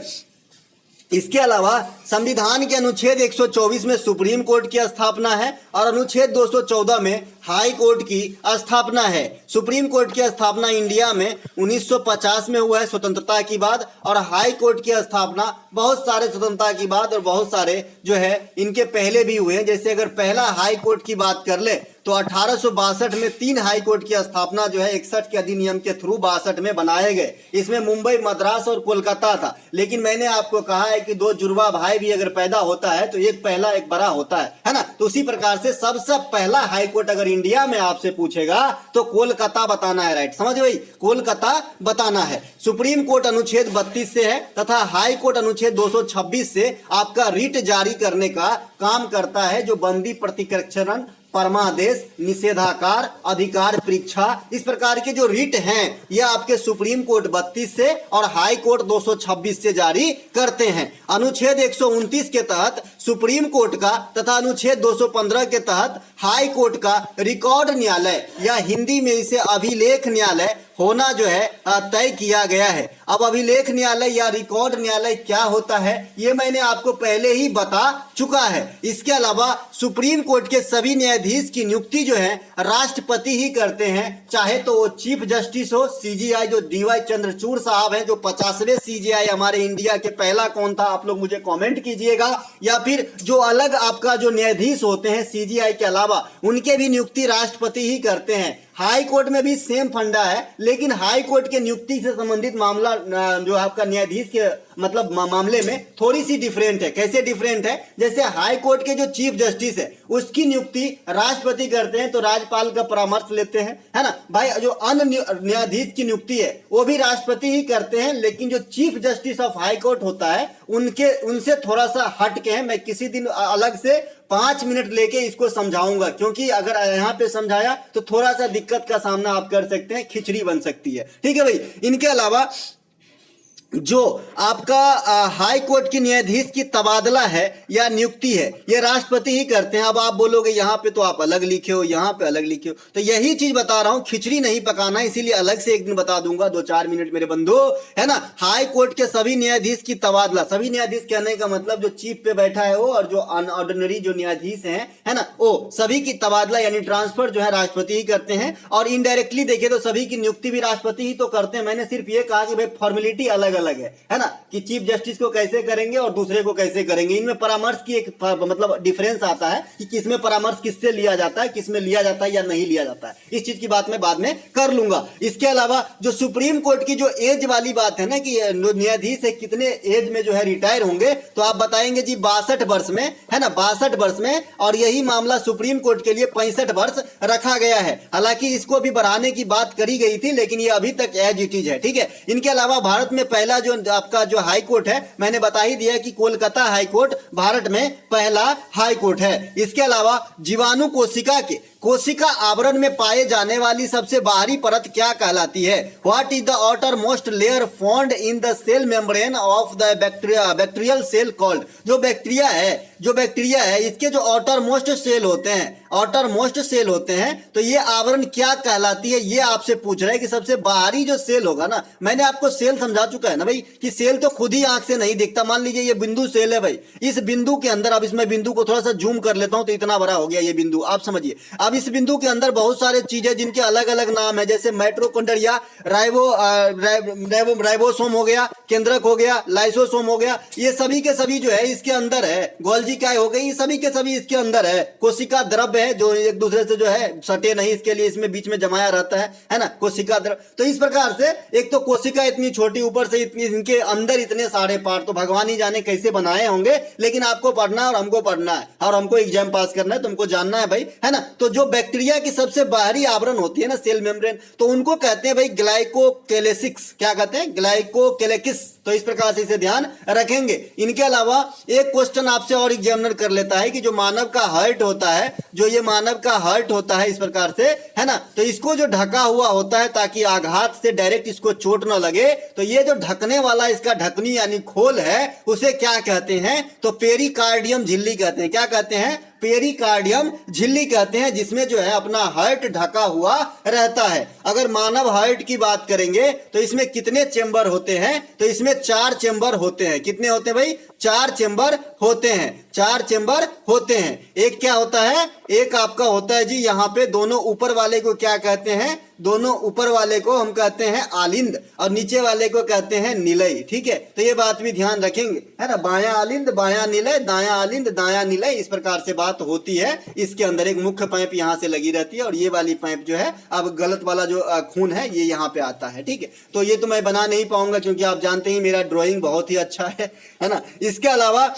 इसके अलावा संविधान के अनुच्छेद 124 में सुप्रीम कोर्ट की स्थापना है और अनुच्छेद 214 में हाई कोर्ट की स्थापना है। सुप्रीम कोर्ट की स्थापना इंडिया में 1950 में हुआ है स्वतंत्रता की बाद, और हाई कोर्ट की स्थापना बहुत सारे स्वतंत्रता की बाद और बहुत सारे जो है इनके पहले भी हुए हैं। जैसे अगर पहला हाई कोर्ट की बात कर ले तो 1862 में 3 हाई कोर्ट की स्थापना जो है 61 के अधिनियम के थ्रू 62 में बनाए गए। इसमें मुंबई, मद्रास और कोलकाता था। लेकिन मैंने आपको कहा है कि 2 जुड़वा भाई भी अगर पैदा होता है तो एक पहला एक बड़ा होता है ना। तो उसी प्रकार से सबसे पहला हाई कोर्ट अगर इंडिया में आपसे पूछेगा तो कोलकाता बताना है, राइट, समझ भाई, कोलकाता बताना है। सुप्रीम कोर्ट अनुच्छेद 32 से है तथा हाई कोर्ट अनुच्छेद 226 से आपका रिट जारी करने का काम करता है, जो बंदी, प्रतिकक्षण, परमादेश, निषेधाकार, अधिकार परीक्षा, इस प्रकार के जो रिट हैं ये आपके सुप्रीम कोर्ट 32 से और हाई कोर्ट 226 से जारी करते हैं। अनुच्छेद 129 के तहत सुप्रीम कोर्ट का तथा अनुच्छेद 215 के तहत हाई कोर्ट का रिकॉर्ड न्यायालय या हिंदी में इसे अभिलेख न्यायालय होना जो है तय किया गया है। अब अभिलेख न्यायालय या रिकॉर्ड न्यायालय क्या होता है ये मैंने आपको पहले ही बता चुका है। इसके अलावा सुप्रीम कोर्ट के सभी न्यायाधीश की नियुक्ति जो है राष्ट्रपति ही करते हैं, चाहे तो वो चीफ जस्टिस हो, सीजीआई जो डीवाई चंद्रचूड़ साहब हैं, जो 50वें सीजीआई हमारे इंडिया के पहला कौन था आप लोग मुझे कमेंट कीजिएगा, या फिर जो अलग आपका जो न्यायाधीश होते हैं सीजीआई के अलावा उनके भी नियुक्ति राष्ट्रपति ही करते हैं। हाई कोर्ट में भी सेम फंडा है, लेकिन हाई कोर्ट के नियुक्ति से संबंधित मामला जो आपका न्यायाधीश के मतलब मामले में थोड़ी सी डिफरेंट है। कैसे डिफरेंट है? जैसे हाई कोर्ट के जो चीफ जस्टिस है उसकी नियुक्ति राष्ट्रपति करते हैं तो राज्यपाल का परामर्श लेते हैं, है ना भाई। जो अन्य न्यायाधीश की नियुक्ति है वो भी राष्ट्रपति ही करते हैं, लेकिन जो chief justice of high court होता है उनसे थोड़ा सा हट के है। मैं किसी दिन अलग से 5 मिनट लेके इसको समझाऊंगा, क्योंकि अगर यहाँ पे समझाया तो थोड़ा सा दिक्कत का सामना आप कर सकते हैं, खिचड़ी बन सकती है। ठीक है भाई। इनके अलावा जो आपका हाई कोर्ट की न्यायाधीश की तबादला है या नियुक्ति है, ये राष्ट्रपति ही करते हैं। अब आप बोलोगे यहाँ पे तो आप अलग लिखे हो, यहाँ पे अलग लिखे हो, तो यही चीज बता रहा हूँ, खिचड़ी नहीं पकाना, इसीलिए अलग से एक दिन बता दूंगा 2-4 मिनट मेरे बंधु, है ना। हाई कोर्ट के सभी न्यायाधीश की तबादला, सभी न्यायाधीश कहने का मतलब जो चीफ पे बैठा है वो, और जो अनऑर्डिनरी जो न्यायाधीश है ना, वो सभी की तबादला यानी ट्रांसफर जो है राष्ट्रपति ही करते हैं। और इनडायरेक्टली देखे तो सभी की नियुक्ति भी राष्ट्रपति ही तो करते हैं। मैंने सिर्फ ये कहा कि भाई फॉर्मेलिटी अलग अलग है ना, कि चीफ जस्टिस को कैसे करेंगे और दूसरे को कैसे करेंगे। इनमें परामर्श की एक मतलब डिफरेंस आता है कि किसमें परामर्श किससे लिया जाता है, किसमें लिया जाता है या नहीं लिया जाता है। इस चीज की बात मैं बाद में कर लूंगा। इसके अलावा जो सुप्रीम कोर्ट की जो एज वाली बात है ना, कि न्यायाधीश है कितने एज में जो है रिटायर होंगे, तो आप बताएंगे जी 62 वर्ष में, है ना, 62 वर्ष में। और यही मामला सुप्रीम कोर्ट के लिए 65 वर्ष रखा गया है। हालांकि इसको भी बढ़ाने की बात करी गई थी, लेकिन ये अभी तक एज इट इज है। ठीक है। इनके अलावा भारत में पहला जो आपका जो हाई कोर्ट है, मैंने बता ही दिया कि कोलकाता हाई कोर्ट भारत में पहला हाई कोर्ट है। इसके अलावा जीवाणु कोशिका आवरण में पाए जाने वाली सबसे बाहरी परत क्या कहलाती है? What is the outer most layer found in the cell membrane of the bacterial cell called? जो बैक्टीरिया है इसके जो आउटर मोस्ट सेल होते हैं, तो ये आवरण क्या कहलाती है, ये आपसे पूछ रहा है कि सबसे बाहरी जो सेल होगा ना, मैंने आपको सेल समझा चुका है ना भाई, कि सेल तो खुद ही आंख से नहीं दिखता। मान लीजिए ये बिंदु सेल है भाई, इस बिंदु के अंदर, अब इसमें बिंदु को थोड़ा सा जूम कर लेता हूं तो इतना बड़ा हो गया ये बिंदु, आप समझिए। अब इस बिंदु के अंदर बहुत सारे चीजें जिनके अलग अलग नाम है, जैसे माइटोकॉन्ड्रिया, राइबोसोम हो गया, केंद्रक हो गया, लाइसोसोम हो गया, ये सभी के सभी जो है इसके अंदर है। गोल्जी काय हो गई, ये सभी के सभी इसके अंदर है। कोशिका द्रव्य है जो एक दूसरे से जो है सटे नहीं, इसके लिए इसमें बीच में जमाया रहता है ना, कोशिका द्रव्य। तो इस प्रकार से एक तो कोशिका इतनी छोटी, ऊपर से इतनी, इनके अंदर इतने सारे पार्ट, तो भगवान ही जाने कैसे बनाए होंगे, लेकिन आपको पढ़ना है और हमको पढ़ना है और हमको एग्जाम पास करना है, तुमको जानना है भाई, है ना। तो जो बैक्टीरिया की सबसे बाहरी आवरण होती है ना, सेल मेम्ब्रेन, तो उनको कहते हैं भाई ग्लाइकोकेलेसिक्स। क्या कहते हैं? ग्लाइकोकेलेसिक्स। तो इस प्रकार से इसे ध्यान रखेंगे। इनके अलावा एक क्वेश्चन आपसे और एग्जामिनर कर लेता है कि जो मानव का हार्ट होता है, इस प्रकार से, है ना, तो इसको जो ढका हुआ होता है ताकि आघात से डायरेक्ट इसको चोट न लगे, तो ये जो ढकने वाला इसका ढकनी यानी खोल है, उसे क्या कहते हैं? तो पेरिकार्डियम झिल्ली कहते हैं। क्या कहते हैं? पेरिकार्डियम झिल्ली कहते हैं, जिसमें जो है अपना हार्ट ढका हुआ रहता है। अगर मानव हार्ट की बात करेंगे तो इसमें कितने चेंबर होते हैं? तो इसमें 4 चेंबर होते हैं। कितने होते हैं भाई? 4 चेंबर होते हैं। 4 चेंबर होते हैं। एक क्या होता है? एक आपका होता है जी यहाँ पे, दोनों ऊपर वाले को क्या कहते हैं? दोनों ऊपर वाले को हम कहते हैं आलिंद, और नीचे वाले को कहते हैं निलय। ठीक है, तो ये बात भी ध्यान रखेंगे, है ना। बायां आलिंद, बायां निलय, दायां आलिंद, दायां निलय, इस प्रकार से बात होती है। इसके अंदर एक मुख्य पाइप यहाँ से लगी रहती है, और ये वाली पाइप जो है, अब गलत वाला जो खून है ये यहाँ पे आता है। ठीक है, तो ये तो मैं बना नहीं पाऊंगा, क्योंकि आप जानते ही मेरा ड्राइंग बहुत ही अच्छा है ना। इसके अलावा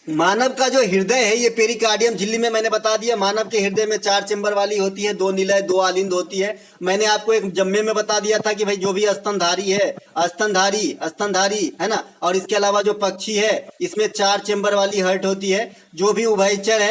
मानव का जो हृदय है, ये पेरिकार्डियम झिल्ली में मैंने बता दिया, मानव के हृदय में 4 चेंबर वाली होती है, 2 निलय 2 आलिंद होती है। मैंने आपको एक जम्मे में बता दिया था कि भाई जो भी स्तनधारी है, स्तनधारी है ना, और इसके अलावा जो पक्षी है इसमें 4 चेंबर वाली हार्ट होती है। जो भी उभयचर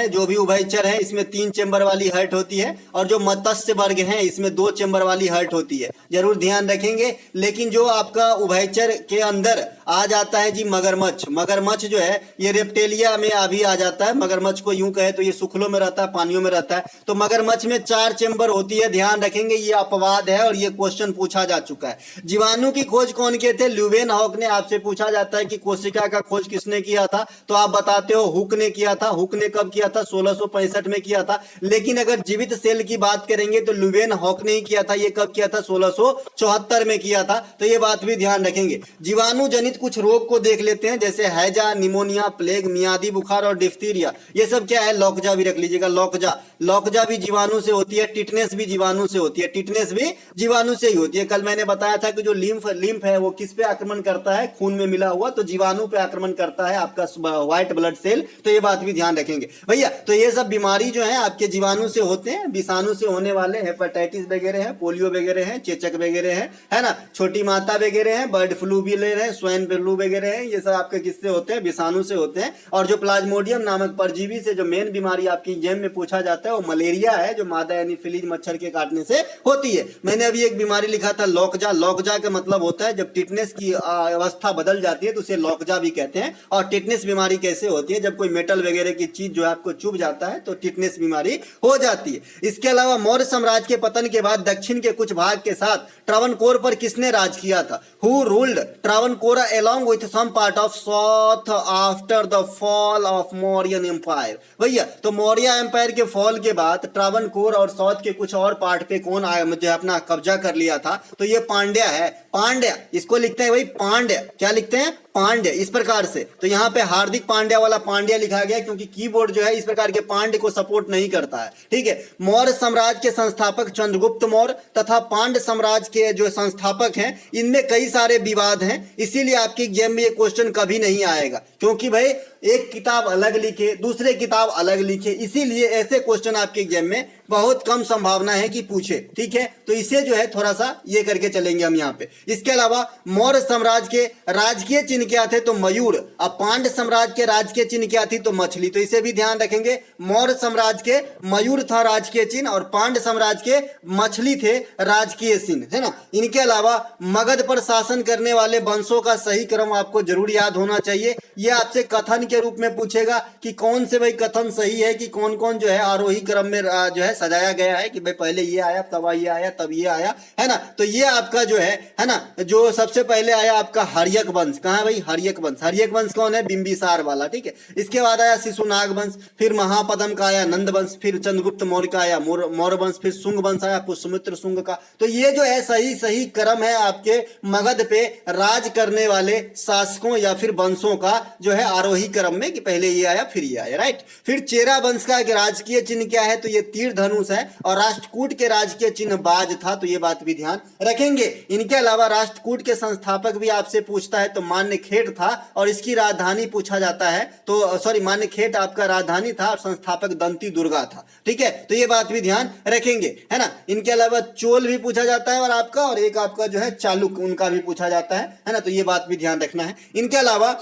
है इसमें 3 चेंबर वाली हार्ट होती है, और जो मत्स्य वर्ग है इसमें 2 चेंबर वाली हार्ट होती है। जरूर ध्यान रखेंगे। लेकिन जो आपका उभयचर के अंदर आ जाता है जी मगरमच्छ जो है, ये रेप्टेलिया में अभी आ जाता है। मगरमच्छ को यूं कहे तो ये सुखलों में रहता है, पानियों में रहता है। तो मगरमच्छ में 4 चेंबर होती है, ध्यान रखेंगे। ये अपवाद है और ये क्वेश्चन पूछा जा चुका है। जीवाणु की खोज कौन किए थे? ल्यूवेनहॉक ने। आपसे पूछा जाता है कि कोशिका का खोज किसने किया था, तो आप बताते हो हुक ने किया था। हुक ने कब किया था? 1665 में किया था। लेकिन अगर जीवित सेल की बात करेंगे तो ल्यूवेनहॉक ने ही किया था। ये कब किया था? 1674 में किया था। तो ये बात भी ध्यान रखेंगे। जीवाणु जनित कुछ रोग को देख लेते हैं, जैसे हैजा, निमोनिया, प्लेग, मियादी बुखार और डिफ्थीरिया। ये सब क्या है? लौकजा भी रख लीजिएगा। लौकजा भी जीवाणु से होती है। टिटनेस भी जीवाणु से होती है। टिटनेस भी जीवाणु से ही होती है। कल मैंने बताया था कि जो लिम्फ है वो किस पे आक्रमण करता है? खून में मिला हुआ, तो जीवाणु पे आक्रमण करता है आपका व्हाइट ब्लड सेल। तो ये बात भी ध्यान रखेंगे भैया। तो ये सब बीमारी जो है आपके जीवाणु से होते हैं, विषाणु से होने वाले, हेपेटाइटिस वगैरह है, पोलियो वगैरह है, चेचक वगैरह है ना, छोटी माता वगैरह है, बर्ड फ्लू भी ले रहे हैं, स्वाइन स्वाइन फ्लू वगैरह है, ये सब आपके किससे होते हैं, विषाणु से होते हैं। और जो प्लाज्मोडियम नामक परजीवी से जो मेन बीमारी आपकी एग्जाम में पूछा जाता है वो मलेरिया है, जो मादा यानी फिलीज मच्छर के काटने से होती है। मैंने अभी एक बीमारी लिखा था लॉकजा। लॉकजा का मतलब होता है जब टिटनेस की अवस्था बदल जाती है तो उसे लॉकजा भी कहते हैं। और टिटनेस बीमारी कैसे होती है, जब कोई मेटल वगैरह की चीज जो है आपको चुभ जाता है तो टिटनेस बीमारी हो जाती है। इसके अलावा मौर्य साम्राज्य के पतन के बाद दक्षिण के कुछ भाग के साथ ट्रावनकोर पर किसने राज किया था? Who ruled Travancore along with some part of south after the fall of Mauryan empire? भैया तो मौर्य एम्पायर के फॉल के बाद ट्रावनकोर और साउथ के कुछ और पार्ट पे कौन आया, मुझे अपना कब्जा कर लिया था? तो ये पांड्या है। पांड्या, इसको लिखते हैं भाई पांड्या। क्या लिखते हैं? पांड्या, इस प्रकार से। तो यहाँ पे हार्दिक पांड्या वाला पांड्या लिखा गया क्योंकि कीबोर्ड जो है इस प्रकार के पांड्य को सपोर्ट नहीं करता है। ठीक है। मौर्य साम्राज्य के संस्थापक चंद्रगुप्त मौर्य तथा पांड्य साम्राज्य के जो संस्थापक हैं इनमें कई सारे विवाद हैं, इसीलिए आपके एग्जाम में ये क्वेश्चन कभी नहीं आएगा। क्योंकि भाई एक किताब अलग लिखे, दूसरे किताब अलग लिखे, इसीलिए ऐसे क्वेश्चन आपके एग्जाम में बहुत कम संभावना है कि पूछे। ठीक है, तो इसे जो है थोड़ा सा ये करके चलेंगे हम यहाँ पे। इसके अलावा मौर्य साम्राज्य के राजकीय चिन्ह क्या थे? तो मयूर। अब पांड्य साम्राज्य के राजकीय चिन्ह क्या थी? तो मछली। तो इसे भी ध्यान रखेंगे। मौर्य साम्राज्य के मयूर था राजकीय चिन्ह और पांड्य साम्राज्य के मछली थे राजकीय चिन्ह, है ना। इनके अलावा मगध पर शासन करने वाले वंशों का सही क्रम आपको जरूर याद होना चाहिए। यह आपसे कथन के रूप में पूछेगा कि कौन से भाई कथन सही है, कि कौन कौन जो है आरोही क्रम में जो है सजाया गया है, कि भाई पहले ये आया तब ये आया तब ये आया, है ना। तो ये आपका जो है ना, जो सबसे पहले आया आपका हर्यक वंश। कहाँ भाई? हर्यक वंश। हर्यक वंश कौन है? बिंबिसार वाला। ठीक है। इसके बाद आया शिशुनाग वंश, फिर महापद्म का आया नंद वंश, फिर चंद्रगुप्त मौर्य का आया मौर्य वंश, फिर शुंग वंश आया पुष्यमित्र शुंग का। तो ये जो है सही क्रम है आपके मगध पे राज करने वाले शासकों या फिर वंशों का जो है आरोही क्रम में, कि पहले ये आया फिर ये आया, राइट। फिर चेरा वंश का राजकीय चिन्ह क्या है? तो ये तीर धनुष है। और राष्ट्रकूट के राजकीय चिन्ह बाज था, तो ये बात भी ध्यान रखेंगे। इनके अलावा राष्ट्रकूट के संस्थापक भी आपसे पूछता है तो मान्यखेट था और इसकी राजधानी पूछा जाता है, तो सॉरी मान्यखेट आपका राजधानी था और संस्थापक दंती दुर्गा था। ठीक है, तो ये बात भी ध्यान रखेंगे, है ना। इनके अलावा चोल भी पूछा जाता है और एक आपका जो है चालुक्य, उनका भी पूछा जाता है ना। तो ये बात भी ध्यान रखना है। इनके अलावा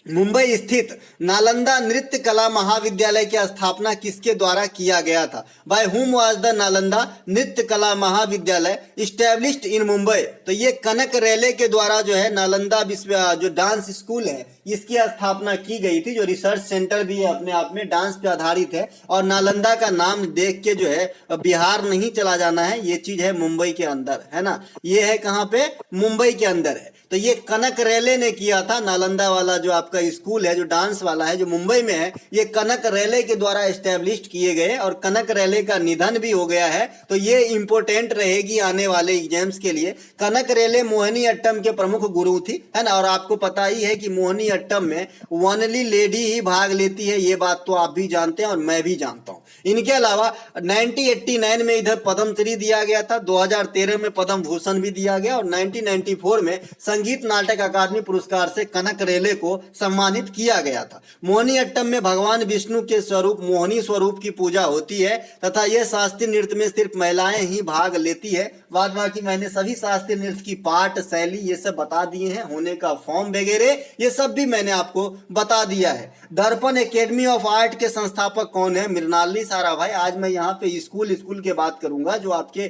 मुंबई स्थित नालंदा नृत्य कला महाविद्यालय की स्थापना किसके द्वारा किया गया था? By whom was the Nalanda नृत्य कला महाविद्यालय इस्टेब्लिश्ड इन मुंबई? तो ये कनक रेले के द्वारा जो है नालंदा विश्व जो डांस स्कूल है इसकी स्थापना की गई थी, जो रिसर्च सेंटर भी है अपने आप में, डांस पे आधारित है। और नालंदा का नाम देख के जो है बिहार नहीं चला जाना है, ये चीज है मुंबई के अंदर, है ना। ये है कहाँ पे? मुंबई के अंदर है। तो ये कनक रेले ने किया था। नालंदा वाला जो आपका स्कूल है जो डांस वाला है जो मुंबई में है, ये कनक रेले के द्वारा एस्टेब्लिश किए गए और कनक रेले का निधन भी हो गया है। तो ये इंपोर्टेंट रहेगी आने वाले एग्जाम्स के लिए। कनक रेले मोहिनी अट्टम के प्रमुख गुरु थी, है ना। और आपको पता ही है कि मोहिनी अट्टम में ओनली लेडी ही भाग लेती है, ये बात तो आप भी जानते हैं और मैं भी जानता हूं। इनके अलावा 1989 में इधर पद्मश्री दिया गया था, 2013 में पद्म भूषण भी दिया गया और 1994 में संगीत नाटक अकादमी पुरस्कार से कनक रेले को सम्मानित किया गया था। मोहिनी अट्टम में भगवान विष्णु के स्वरूप मोहिनी स्वरूप की पूजा होती है तथा यह शास्त्रीय नृत्य में सिर्फ महिलाएं ही भाग लेती है। बाद बाकी मैंने सभी शास्त्रीय नृत्य की पाठ शैली ये सब बता दिए हैं, होने का फॉर्म वगैरह ये सब भी मैंने आपको बता दिया है। दर्पण एकेडमी ऑफ आर्ट के संस्थापक कौन है? मृणालिनी साराभाई। आज मैं यहाँ पे स्कूल के बात करूंगा जो आपके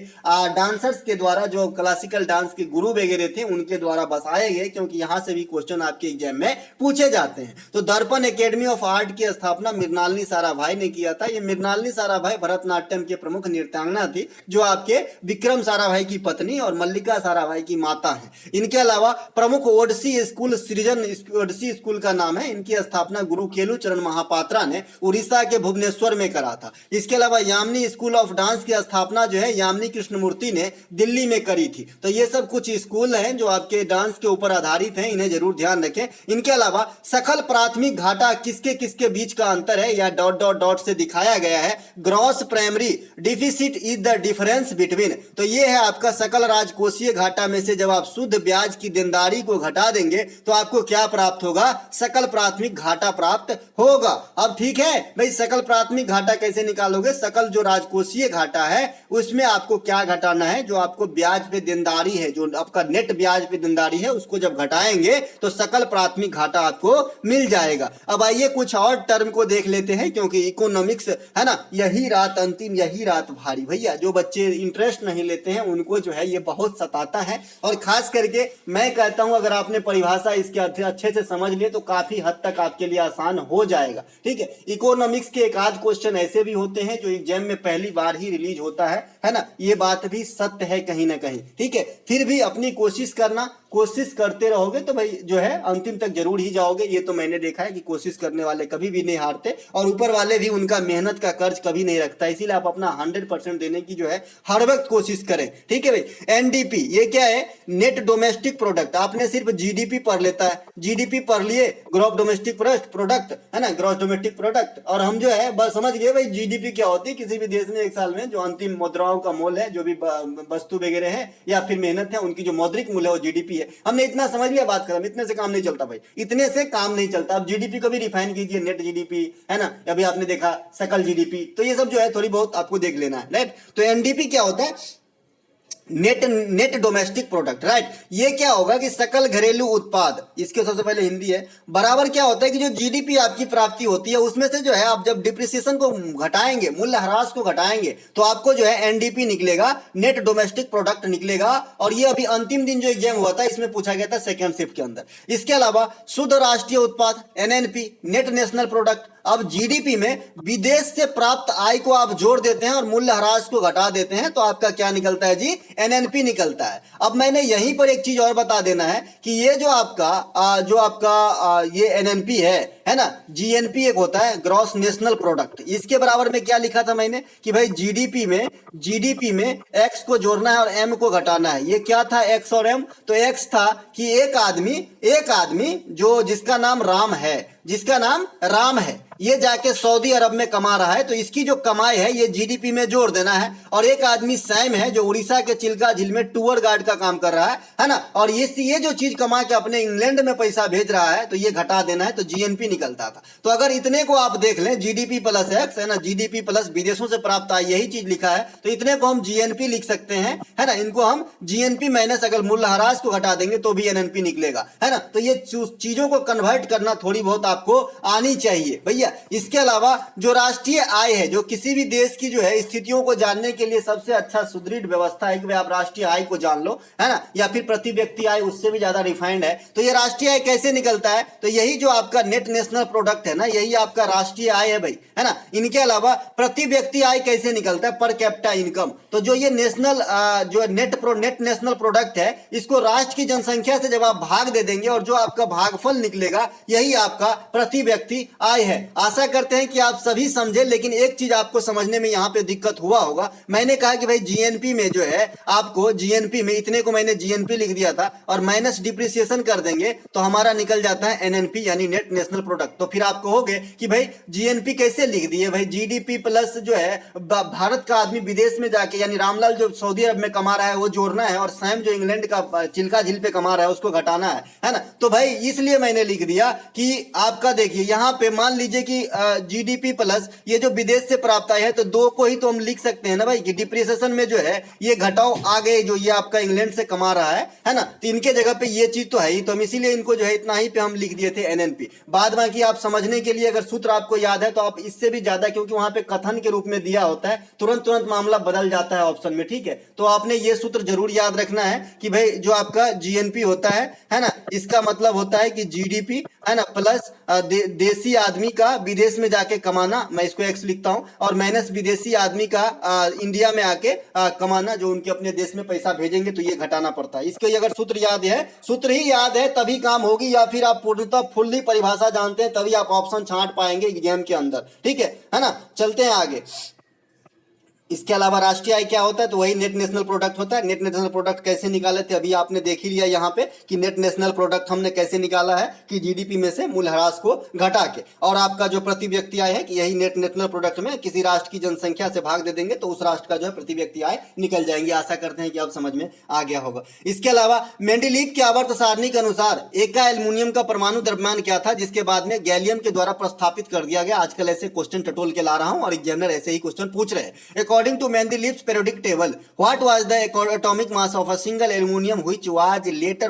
डांसर्स के द्वारा, जो क्लासिकल डांस के गुरु वगैरह थे उनके द्वारा बसाए गए, क्योंकि यहाँ से भी क्वेश्चन आपके एग्जाम में पूछे जाते हैं। तो दर्पण एकेडमी ऑफ आर्ट की स्थापना मृणालिनी साराभाई ने किया था। ये मृणालिनी साराभाई भरतनाट्यम के प्रमुख नृत्यांगना थी, जो आपके विक्रम साराभाई की पत्नी और मल्लिका साराभाई की माता है। इनके अलावा प्रमुख ओडिसी स्कूल सृजन ओडिसी स्कूल का नाम है। इनकी स्थापना गुरु केलू चरण महापात्रा ने उड़ीसा के भुवनेश्वर में करा था। इसके अलावा यामिनी स्कूल ऑफ डांस की स्थापना जो है यामिनी कृष्णमूर्ति ने दिल्ली में करी थी। तो ये सब कुछ स्कूल हैं जो आपके डांस के ऊपर आधारित हैं, इन्हें जरूर ध्यान रखें। इनके अलावा सकल प्राथमिक घाटा किसके किसके बीच का अंतर है, या डॉट डॉट डॉट से दिखाया गया है। Gross primary deficit is the difference between, तो ये है आपका सकल राजकोषीय घाटा में से जब आप शुद्ध ब्याज की देनदारी को घटा देंगे तो आपको क्या प्राप्त होगा, सकल प्राथमिक घाटा प्राप्त होगा। अब ठीक है भाई, सकल प्राथमिक घाटा कैसे निकालोगे, सकल जो राजकोषीय घाटा है उसमें आपको क्या घटाना है, जो आपको ब्याज पे देनदारी है, जो आपका नेट ब्याज पे देनदारी है उसको जब घटाएंगे तो सकल प्राथमिक घाटा आपको मिल जाएगा। अब आइए कुछ और टर्म को देख लेते हैं, क्योंकि इकोनॉमिक्स है ना, यही रात अंतिम यही रात भारी। भैया जो बच्चे इंटरेस्ट नहीं लेते हैं उनको जो है ये बहुत सताता है, और खास करके मैं कहता हूं अगर आपने परिभाषा इसके अच्छे से समझ लिए तो काफी हद तक आपके लिए आसान हो जाएगा। ठीक है, इकोनॉमिक्स के एक आध क्वेश्चन ऐसे भी होते हैं जो एग्जाम में पहली बार ही रिलीज होता है ना, ये बात भी सत्य है कहीं ना कहीं। ठीक है, फिर भी अपनी कोशिश करना, कोशिश करते रहोगे तो भाई जो है अंतिम तक जरूर ही जाओगे। ये तो मैंने देखा है कि कोशिश करने वाले कभी भी नहीं हारते, और ऊपर वाले भी उनका मेहनत का कर्ज कभी नहीं रखता, इसीलिए आप अपना 100% देने की जो है हर वक्त कोशिश करें। ठीक है भाई, एनडीपी ये क्या है, नेट डोमेस्टिक प्रोडक्ट। आपने सिर्फ जीडीपी पढ़ लेता है, जीडीपी पढ़ लिए, ग्रॉस डोमेस्टिक प्रोडक्ट है ना, ग्रॉस डोमेस्टिक प्रोडक्ट, और हम जो है बस समझ गए भाई जीडीपी क्या होती है। किसी भी देश में एक साल में जो अंतिम मुद्राओं का मूल्य है, जो भी वस्तु वगैरह है या फिर मेहनत है, उनकी जो मौद्रिक मूल्य है वो जीडीपी है। हमने इतना समझ लिया, बात खत्म। इतने से काम नहीं चलता भाई, इतने से काम नहीं चलता। अब जीडीपी को भी रिफाइन कीजिए, नेट जीडीपी है ना, अभी आपने देखा सकल जीडीपी, तो ये सब जो है थोड़ी बहुत आपको देख लेना है, राइट। तो एनडीपी क्या होता है, नेट डोमेस्टिक प्रोडक्ट, राइट। ये क्या होगा कि सकल घरेलू उत्पाद, इसके सबसे पहले हिंदी है, बराबर क्या होता है कि जो जीडीपी आपकी प्राप्ति होती है उसमें से जो है आप जब डिप्रिसिएशन को घटाएंगे, मूल्यह्रास को घटाएंगे, तो आपको जो है एनडीपी निकलेगा, नेट डोमेस्टिक प्रोडक्ट निकलेगा। और ये अभी अंतिम दिन जो एग्जाम हुआ था इसमें पूछा गया था सेकेंड शिफ्ट के अंदर। इसके अलावा शुद्ध राष्ट्रीय उत्पाद एनएनपी, नेट नेशनल प्रोडक्ट। अब जीडीपी में विदेश से प्राप्त आय को आप जोड़ देते हैं और मूल्यह्रास को घटा देते हैं तो आपका क्या निकलता है जी, एनएनपी निकलता है। अब मैंने यहीं पर एक चीज और बता देना है कि ये जो आपका ये एनएनपी है ना, जीएनपी एक होता है ग्रॉस नेशनल प्रोडक्ट। इसके बराबर में क्या लिखा था मैंने कि भाई जीडीपी में एक्स को जोड़ना है और एम को घटाना है। ये क्या था एक्स और एम, तो एक्स था कि एक आदमी जो जिसका नाम राम है, ये जाके सऊदी अरब में कमा रहा है, तो इसकी जो कमाई है ये जीडीपी में जोड़ देना है। और एक आदमी सैम है जो उड़ीसा के चिल्का झील में टूर गार्ड का काम कर रहा है ना, और ये जो चीज कमा के अपने इंग्लैंड में पैसा भेज रहा है तो ये घटा देना है, तो जीएनपी निकलता था। तो अगर इतने को आप देख लें, जीडीपी प्लस एक्स है ना, जीडीपी प्लस विदेशों से प्राप्त आय, यही चीज लिखा है, तो इतने को हम जीएनपी लिख सकते हैं, है ना। इनको हम जीएनपी माइनस अगर मूल्यह्रास को घटा देंगे तो भी एनएनपी निकलेगा, है ना। तो ये चीजों को कन्वर्ट करना थोड़ी बहुत आपको आनी चाहिए भैया। इसके अलावा जो राष्ट्रीय आय है, जो किसी भी देश की जो है स्थितियों को जानने के लिए सबसे अच्छा सुदृढ़ व्यवस्था है कि भाई आप राष्ट्रीय आय को जान लो, है ना, या फिर प्रति व्यक्ति आय उससे भी ज्यादा रिफाइंड है। तो ये राष्ट्रीय आय कैसे निकलता है, तो यही जो आपका नेट नेशनल प्रोडक्ट है ना, यही आपका राष्ट्रीय आय है भाई, है ना। इनके अलावा प्रति व्यक्ति आय कैसे निकलता है, पर कैपिटा इनकम। तो जो ये नेशनल जो नेट नेशनल प्रोडक्ट है, इसको राष्ट्र की जनसंख्या से जब आप भाग दे देंगे और जो आपका भागफल निकलेगा यही आपका प्रति व्यक्ति आय है। आशा करते हैं कि आप सभी समझे, लेकिन एक चीज आपको समझने में यहाँ पे दिक्कत हुआ होगा। मैंने कहा कि भाई जीएनपी में जो है आपको जीएनपी में इतने को मैंने जीएनपी लिख दिया था और माइनस डिप्रिसिएशन कर देंगे तो हमारा निकल जाता है एनएनपी यानी नेट नेशनल प्रोडक्ट। तो फिर आप कहोगे कि भाई जीएनपी कैसे लिख दिए, भाई जीडीपी प्लस जो है भारत का आदमी विदेश में जाके यानी रामलाल जो सऊदी अरब में कमा रहा है वो जोड़ना है और सैम जो इंग्लैंड का चिल्का झील पे कमा रहा है उसको घटाना है ना। तो भाई इसलिए मैंने लिख दिया कि आपका देखिए यहाँ पे मान लीजिए कि जीडीपी प्लस ये जो विदेश से प्राप्त आय है, तो दो को ही तो हम लिख सकते हैं ना भाई कि डिप्रिसिएशन में जो है ये घटाओ आ गए जो ये आपका इंग्लैंड से कमा रहा है ना। तो इनके जगह पे ये चीज तो है ही, तो हम इसीलिए इनको जो है इतना ही पे हम लिख दिए थे एनएनपी। बाद बाकी आप समझने के लिए अगर सूत्र आपको याद है तो आप इससे भी ज्यादा, क्योंकि वहां पे कथन के रूप में दिया होता है, तुरंत मामला बदल जाता है ऑप्शन में, ठीक है। तो आपने ये सूत्र जरूर याद रखना है कि भाई जो आपका जीएनपी होता है ना, इसका मतलब होता है कि जीडीपी है ना प्लस देसी आदमी का विदेश में जाके कमाना, मैं इसको एक्स लिखता हूं, और माइनस विदेशी आदमी का इंडिया में आके कमाना, जो उनके अपने देश में पैसा भेजेंगे तो ये घटाना पड़ता है। इसके अगर सूत्र ही याद है तभी काम होगी, या फिर आप पूर्णतः फुल्ली परिभाषा जानते हैं तभी आप ऑप्शन छांट पाएंगे एग्जाम के अंदर, ठीक है ना। चलते हैं आगे। इसके अलावा राष्ट्रीय आय क्या होता है, तो वही नेट नेशनल प्रोडक्ट होता है। नेट नेशनल प्रोडक्ट कैसे निकाले थे अभी आपने देख ही लिया यहाँ पे कि नेट नेशनल प्रोडक्ट हमने कैसे निकाला है कि जीडीपी में से मूल्यह्रास को घटा के, और आपका जो प्रति व्यक्ति आय है कि यही नेट नेशनल प्रोडक्ट में किसी राष्ट्र की जनसंख्या से भाग दे देंगे तो उस राष्ट्र का जो है प्रति व्यक्ति आय निकल जाएंगे। आशा करते हैं कि अब समझ में आ गया होगा। इसके अलावा मेंडलीव के आवर्त सारणी के अनुसार एका एल्युमिनियम का परमाणु द्रव्यमान क्या था, जिसके बाद में गैलियम के द्वारा प्रस्थापित कर दिया गया। आजकल ऐसे क्वेश्चन टटोल के ला रहा हूं और एग्जामिनर ऐसे ही क्वेश्चन पूछ रहे हैं। According to Mendeleev's periodic table, what was the atomic mass of a single aluminum which was later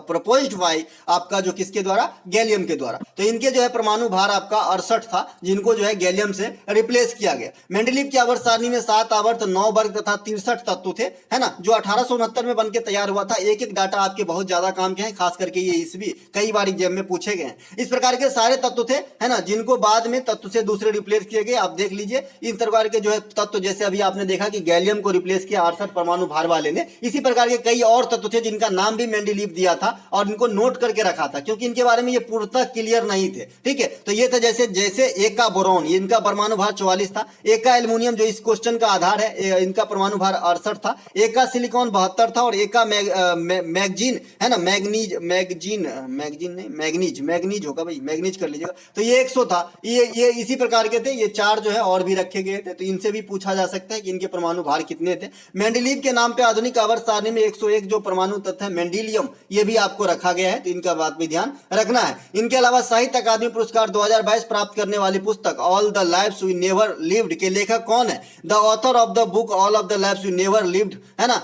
proposed by आपका जो किसके द्वारा, गैलियम के द्वारा। तो इनके जो है परमाणु भार आपका 68 था, जिनको जो है गैलियम से रिप्लेस किया गया। मेंडलीव की आवर्त सारणी में 7 आवर्त, 9 वर्ग तथा 63 तत्व थे, है ना, जो 1869 में बनके तैयार हुआ था। एक एक डाटा आपके बहुत ज्यादा काम के हैं, खास करके ये ईस्वी कई बार एग्जाम में पूछे गए हैं। इस प्रकार के सारे तत्व थे, है ना, जिनको बाद में तत्व से दूसरे रिप्लेस किए गए। आप देख लीजिए इन प्रकार के जो है तत्व, जैसे अभी आपने देखा कि गैलियम को रिप्लेस किया 68 परमाणु भार वाले ने। इसी प्रकार के कई और तत्व थे जिनका नाम भी मेंडलीव दिया था और इनको नोट करके रखा था, क्योंकि इनके बारे में ये पूर्णतः क्लियर नहीं थे। ठीक है, तो ये था जैसे जैसे एका बोरॉन, इनका परमाणु भार 44 था। एका एल्युमिनियम जो इस क्वेश्चन का आधार है, इनका परमाणु भार 68 था। एका सिलिकॉन 72 था और एका मैग्नीज है ना, मैग्नीज होगा भाई, मैग्नीज कर लीजिएगा, तो ये 100 था। ये इसी प्रकार के थे। ये 4 जो है और भी रखे गए थे, तो इनसे भी पूछा जा सकता है कि इनके परमाणु भार कितने थे। मेंडलीव के नाम पे आधुनिक आवर्त सारणी में 101 जो परमाणु तत्व है मेंडिलियम, ये भी आपको रखा गया है, तो इनका बात भी ध्यान रखना है। इनके अलावा साहित्य अकादमी पुरस्कार 2022 प्राप्त करने वाली पुस्तक all the lives we never lived के लेखक कौन है? The author of the book all of the lives we never lived, है ना,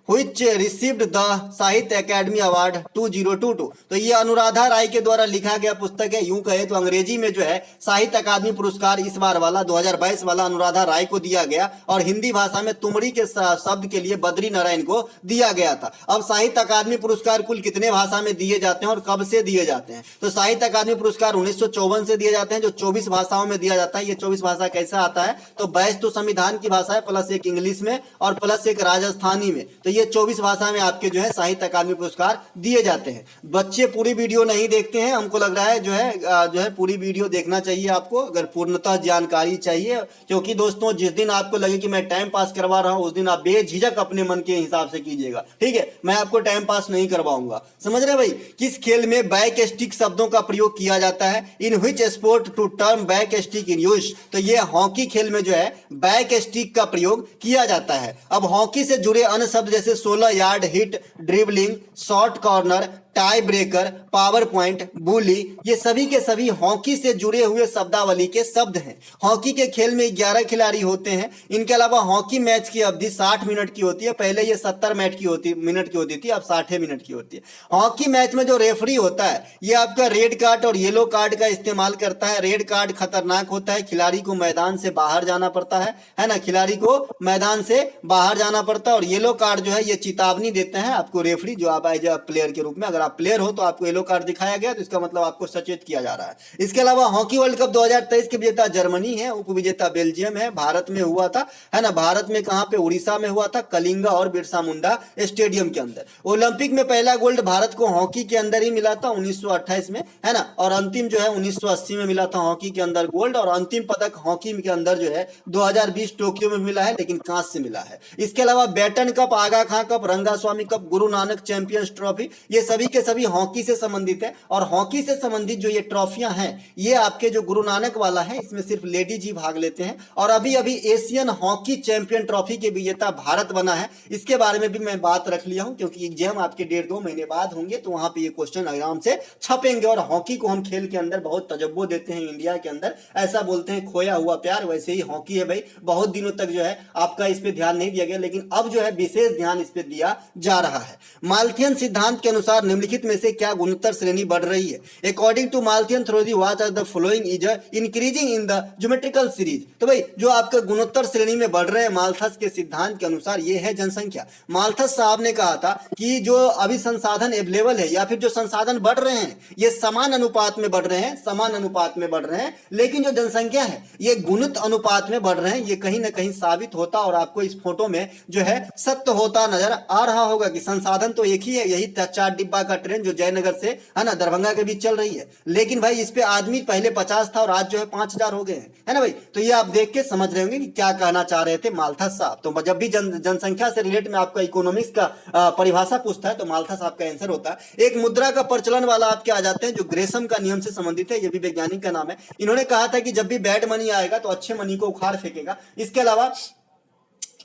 which received the Sahitya academy award 2022। तो ये अनुराधा राय के द्वारा लिखा गया पुस्तक है। यूं कहे तो अंग्रेजी में जो है साहित्य अकादमी पुरस्कार इस बार वाला 2022 वाला अनुराधा राय को दिया गया, और हिंदी भाषा में तुमड़ी के शब्द के लिए बद्री नारायण को दिया गया था। अब साहित्य अकादमी पुरस्कार कुल कितने भाषा में दिए जाते हैं और कब से दिए जाते हैं? तो साहित्य अकादमी पुरस्कार 1954 से दिए जाते हैं, जो 24 भाषाओं में दिया जाता है। ये 24 भाषा कैसा आता है? तो 22 तो संविधान की भाषा है, प्लस एक इंग्लिश में और प्लस एक राजस्थानी में, तो ये 24 भाषा में आपके जो है साहित्य अकादमी पुरस्कार दिए जाते हैं। बच्चे पूरी वीडियो नहीं देखते हैं, हमको लग रहा है जो है पूरी वीडियो देखना चाहिए आपको, अगर पूर्णतः जानकारी चाहिए। क्योंकि दोस्तों जिस दिन आपको लगे कि मैं टाइम पास करवा रहा हूं, उस दिन आप बेझिझक अपने मन के हिसाब से कीजिएगा। ठीक है, मैं आपको टाइम पास नहीं करवाऊंगा। समझ रहे भाई? किस खेल में बैक स्टिक शब्दों का प्रयोग किया जाता है? In which sport to term back stick in use? तो ये हॉकी खेल में जो है बैक स्टिक का प्रयोग किया जाता है। अब हॉकी से जुड़े अन्य शब्द जैसे 16 yard, hit, dribbling, short corner, tie breaker, power point, bully, ये सभी के सभी हॉकी से जुड़े हुए शब्दावली के शब्द हैं। हॉकी के खेल में 11 खिलाड़ी होते हैं। इनके अलावा हॉकी मैच की अवधि 60 मिनट की होती है। पहले ये 70 मिनट की होती थी, अब 60 मिनट की होती है। हॉकी मैच में जो रेफरी होता है, ये आपका रेड कार्ड और येलो कार्ड का इस्तेमाल करता है। रेड कार्ड खतरनाक होता है, खिलाड़ी को मैदान से बाहर जाना पड़ता है ना, खिलाड़ी को मैदान से बाहर जाना पड़ता है। और येलो कार्ड जो है ये चेतावनी देते हैं आपको रेफरी, जो आप एज अ प्लेयर के रूप में, अगर आप प्लेयर हो तो आपको येलो कार्ड दिखाया गया तो इसका मतलब आपको सचेत किया जा रहा है। इसके अलावा हॉकी वर्ल्ड कप 2023 के विजेता जर्मनी है, उपविजेता बेल्जियम है। भारत में हुआ था, है ना, भारत में कहां पे? उड़ीसा में हुआ था, कलिंगा और बिरसा मुंडा स्टेडियम के अंदर। ओलंपिक में पहला गोल्ड भारत को हॉकी के अंदर ही मिला था 1928 में, है ना, और अंतिम जो है 1980 में मिला था हॉकी के अंदर गोल्ड। और अंतिम पदक हॉकी के अंदर जो है 2020 टोक्यो में मिला है, लेकिन कांस्य से मिला है। इसके अलावा बैटन कप, आगा खां cup, Rangaswamy cup, Guru Nanak champions trophy, ये सभी के सभी हॉकी से संबंधित है। और हॉकी से संबंधित जो ये ट्रॉफियां हैं, ये आपके जो गुरु नानक वाला है, इसमें सिर्फ लेडीज ही भाग लेते हैं। और अभी अभी एशियन हॉकी चैंपियन ट्रॉफी के विजेता भारत बना है। इसके बारे में भी मैं बात रख लिया हूं, क्योंकि एग्जाम आपके 1.5-2 महीने बाद होंगे, तो वहां पे ये क्वेश्चन आराम से छपेंगे। और हॉकी को हम खेल के अंदर बहुत तजब्बो देते हैं इंडिया के अंदर, ऐसा बोलते हैं खोया हुआ प्यार, वैसे ही हॉकी है भाई। बहुत दिनों तक जो है आपका इस पे ध्यान नहीं दिया गया, लेकिन अब जो है विशेष ध्यान इस पे दिया जा रहा है। माल्थियन सिद्धांत के अनुसार निम्नलिखित में से क्या गुणोत्तर श्रेणी बढ़ रही है? According to Malthusian theory what are the following is increasing in the geometrical series? तो भाई जो आपका गुणोत्तर श्रेणी में बढ़ रहे हैं माल्थस के सिद्धांत के अनुसार, ये है जनसंख्या। माल्थस साहब ने कहा था कि जो अभी संसाधन अवेलेबल है या फिर जो संसाधन बढ़ रहे हैं, ये समान अनुपात में बढ़ रहे हैं, समान अनुपात में बढ़ रहे हैं, लेकिन जो जनसंख्या है ये गुणित अनुपात में बढ़ रहे हैं। ये कहीं ना कहीं साबित होता और आपको इस फोटो में जो है सत्य होता नजर आ रहा होगा कि संसाधन तो एक ही है, यही 4 डिब्बा का ट्रेन जो जयनगर से है ना दरभंगा के बीच चल रही है, लेकिन भाई इस पे आदमी पहले 50 था और आज जो है 5000 हो गए हैं, है ना भाई। तो ये आप देख के समझ रहे होंगे कि क्या कहना चाह रहे थे मालथस साहब। तो जब भी जनसंख्या से रिलेट में आपका इकोनॉमिक्स का परिभाषा पूछता है तो मालथस साहब का आंसर होता है। एक मुद्रा का प्रचलन वाला आपके आ जाते हैं जो ग्रेसम का नियम से संबंधित है, ये भी वैज्ञानिक का नाम है। इन्होंने कहा था कि जब भी बैड मनी आएगा तो अच्छे मनी को उखाड़ फेंकेगा। इसके अलावा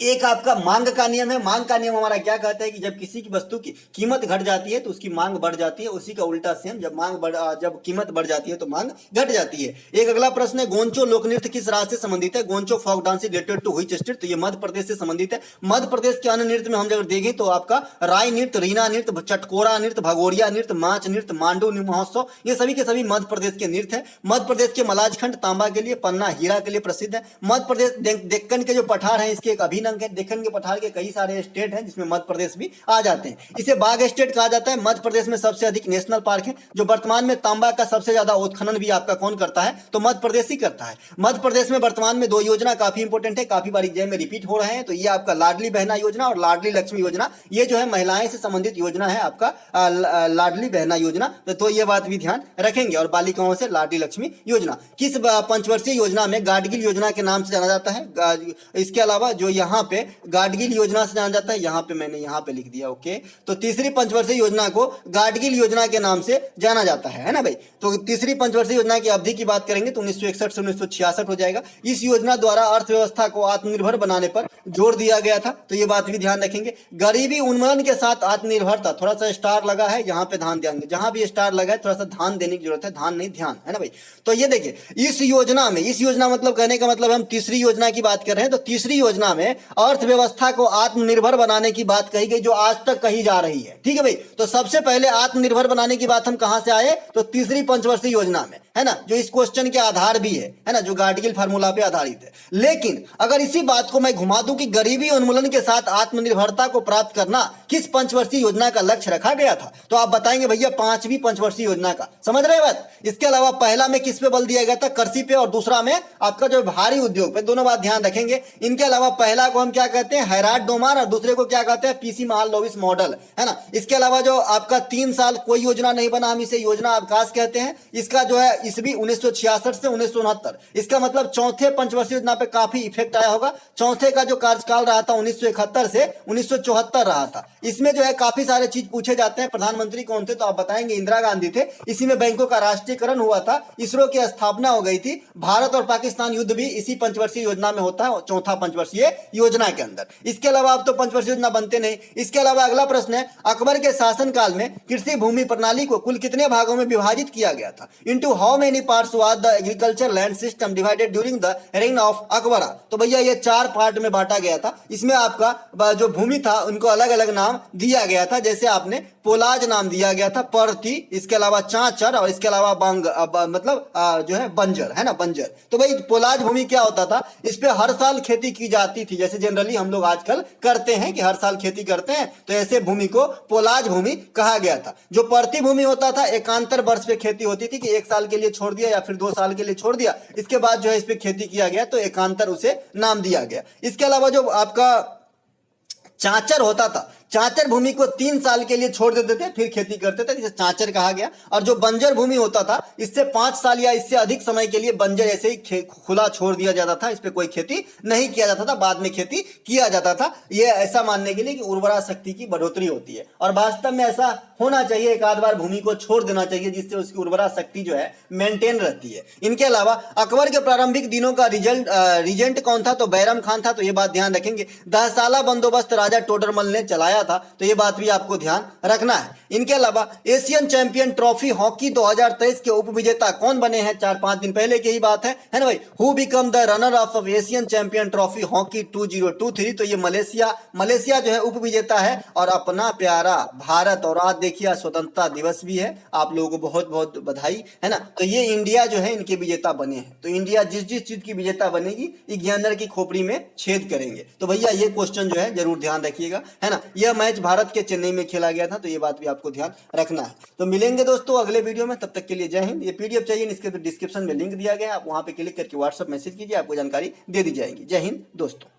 एक आपका मांग का नियम है। मांग का नियम हमारा क्या कहता है कि जब किसी की वस्तु की कीमत घट जाती है तो उसकी मांग बढ़ जाती है। उसी का उल्टा सेम, जब कीमत बढ़ जाती है तो मांग घट जाती है। एक अगला प्रश्न है, गोंचो लोक नृत्य किस राज्य से संबंधित है? Goncho folk dance related to which state? तो ये मध्य प्रदेश से संबंधित है। मध्य प्रदेश के अन्य नृत्य में हम अगर देखें तो आपका राय नृत्य, रीना नृत्य, चटकोरा नृत्य, भगोरिया नृत्य, माच नृत्य, मांडू महोत्सव, ये सभी के सभी मध्य प्रदेश के नृत्य है। मध्य प्रदेश के मलाजखंड तांबा के लिए, पन्ना हीरा के लिए प्रसिद्ध है। मध्य प्रदेश डेक्कन के जो पठार है इसके एक अभिन्न है। डेक्कन के पठार के कई सारे स्टेट हैं जिसमें मध्य प्रदेश भी आ जाते हैं। इसे बाघ स्टेट कहा जाता है। मध्य प्रदेश में सबसे अधिक नेशनल पार्क है। जो वर्तमान में तांबा का सबसे ज्यादा उत्खनन भी आपका कौन करता है? तो मध्य प्रदेश ही करता है। मध्य प्रदेश में वर्तमान में 2 योजना काफी इंपोर्टेंट है, काफी बार एग्जाम में रिपीट हो रहे हैं। तो ये आपका लाडली बहना योजना और लाडली लक्ष्मी योजना, ये जो है महिलाएं से संबंधित योजना है आपका लाडली बहना योजना। तो ये बात भी ध्यान रखेंगे। और बालिकाओं से लाडली लक्ष्मी योजना किस पंचवर्षीय योजना में गाडगिल योजना के नाम से जाना जाता है? इसके अलावा जो यहाँ पे गाडगिल योजना से जाना जाता है, यहाँ पे मैंने यहाँ पे लिख दिया, ओके। तो तीसरी पंचवर्षीय योजना को गाडगिल योजना के नाम से जाना जाता है ना भाई। तो तीसरी पंचवर्षीय योजना की अवधि की बात करेंगे तो 1961 से 1966 हो जाएगा। इस योजना द्वारा अर्थव्यवस्था को आत्मनिर्भर बनाने पर जोर दिया गया था। तो ये बात भी ध्यान रखेंगे। गरीबी उन्मूलन के साथ आत्मनिर्भरता, थोड़ा सा स्टार लगा है यहाँ पे, ध्यान देंगे। जहां भी स्टार लगा है थोड़ा सा ध्यान देने की जरूरत है, ध्यान नहीं ध्यान, है ना भाई। तो ये देखिए इस योजना में, इस योजना मतलब कहने का मतलब हम तीसरी योजना की बात कर रहे हैं। तो तीसरी योजना में अर्थव्यवस्था को आत्मनिर्भर बनाने की बात कही गई जो आज तक कही जा रही है, ठीक है भाई। तो सबसे पहले आत्मनिर्भर बनाने की बात हम कहां से आए? तो तीसरी पंचवर्षीय योजना में, है ना, जो इस क्वेश्चन के आधार भी है ना, जो गाडगिल फार्मूला पे आधारित है। लेकिन अगर इसी बात को मैं घुमा दूं कि गरीबी उन्मूलन के साथ आत्मनिर्भरता को प्राप्त करना किस पंचवर्षीय योजना का लक्ष्य रखा गया था, तो आप बताएंगे भैया 5वीं पंचवर्षीय योजना का। समझ रहे बात? इसके अलावा पहला में किस पे बल दिया गया था? कृषि पे, और दूसरा में आपका जो भारी उद्योग पे। दोनों बात ध्यान रखेंगे। इनके अलावा पहला को हम क्या कहते हैं? हैराट डोमार, और दूसरे को क्या कहते हैं? पीसी महालनोबिस मॉडल, है ना। इसके अलावा जो आपका 3 साल कोई योजना नहीं बना, हम इसे योजना अवकाश कहते हैं। इसका जो है ईस्वी 1966 से 1969, इसका मतलब चौथे पंचवर्षीय योजना पे काफी इफेक्ट आया होगा। चौथे का जो कार्यकाल रहा था 1971 से 1974 रहा था। इसमें जो है काफी सारे चीज पूछे जाते हैं। प्रधानमंत्री कौन थे? तो आप बताएंगे इंदिरा गांधी थे। इसी में बैंकों का राष्ट्रीयकरण हुआ था, इसरो की स्थापना हो गई थी। भारत और पाकिस्तान युद्ध भी इसी पंचवर्षीय योजना में होता है, चौथा पंचवर्षीय योजना के अंदर। इसके अलावा अब तो पंचवर्षीय योजना बनते नहीं। इसके अलावा अगला प्रश्न है, अकबर के शासनकाल में कृषि भूमि प्रणाली को कुल कितने भागों में विभाजित किया गया था? Into how many parts was the agriculture land system divided during the reign of Akbar? तो भैया ये 4 पार्ट में बांटा गया था। इसमें आपका जो भूमि था उनको अलग अलग नाम दिया गया था। जैसे आपने पोलाज नाम दिया गया था, परती, इसके अलावा चांचर, और इसके अलावा मतलब जो है बंजर, है ना, बंजर। तो भाई पोलाज भूमि क्या होता था? इस पे हर साल खेती की जाती थी, जैसे जनरली हम लोग आजकल करते हैं कि हर साल खेती करते हैं। तो ऐसे भूमि को पोलाज भूमि कहा गया था। जो परती भूमि होता था, एकांतर वर्ष पे खेती होती थी कि 1 साल के लिए छोड़ दिया या फिर 2 साल के लिए छोड़ दिया, इसके बाद जो है इस पे खेती किया गया, तो एकांतर उसे नाम दिया गया। इसके अलावा जो आपका चांचर होता था, चांचर भूमि को 3 साल के लिए छोड़ देते थे, फिर खेती करते थे, जिसे चांचर कहा गया। और जो बंजर भूमि होता था, इससे 5 साल या इससे अधिक समय के लिए बंजर ऐसे ही खुला छोड़ दिया जाता था, इस पे कोई खेती नहीं किया जाता था, बाद में खेती किया जाता था। ये ऐसा मानने के लिए कि उर्वरा शक्ति की बढ़ोतरी होती है, और वास्तव में ऐसा होना चाहिए। एक आध बार भूमि को छोड़ देना चाहिए, जिससे उसकी उर्वरा शक्ति जो है मेंटेन रहती है। इनके अलावा अकबर के प्रारंभिक दिनों का रिजेंट कौन था? तो बैरम खान था। तो ये बात ध्यान रखेंगे। 10 साला बंदोबस्त राजा टोडरमल ने चलाया था, तो ये बात भी आपको ध्यान रखना है। इनके अलावा एशियन चैंपियन ट्रॉफी हॉकी 2023 के उपविजेता कौन बने हैं? 4-5 दिन पहले की ही बात है ना भाई। Who become the runner of Asian champion trophy hockey 2023? तो ये मलेशिया जो है उपविजेता है। और अपना प्यारा भारत, और आज देखिए स्वतंत्रता दिवस भी है, आप लोगों को बहुत बहुत बधाई, है ना। तो ये इंडिया जो है इनके विजेता बने हैं। तो इंडिया जिस जिस चीज की विजेता बनेगी, ज्ञानर की खोपड़ी में छेद करेंगे। तो भैया ये क्वेश्चन जो है जरूर ध्यान रखिएगा, है ना। यह मैच भारत के चेन्नई में खेला गया था, तो ये बात भी आपको ध्यान रखना है। तो मिलेंगे दोस्तों अगले वीडियो में, तब तक के लिए जय हिंद। ये पीडीएफ चाहिए, इसके डिस्क्रिप्शन में लिंक दिया गया है, आप वहां पे क्लिक करके व्हाट्सएप मैसेज कीजिए, आपको जानकारी दे दी जाएगी। जय हिंद दोस्तों।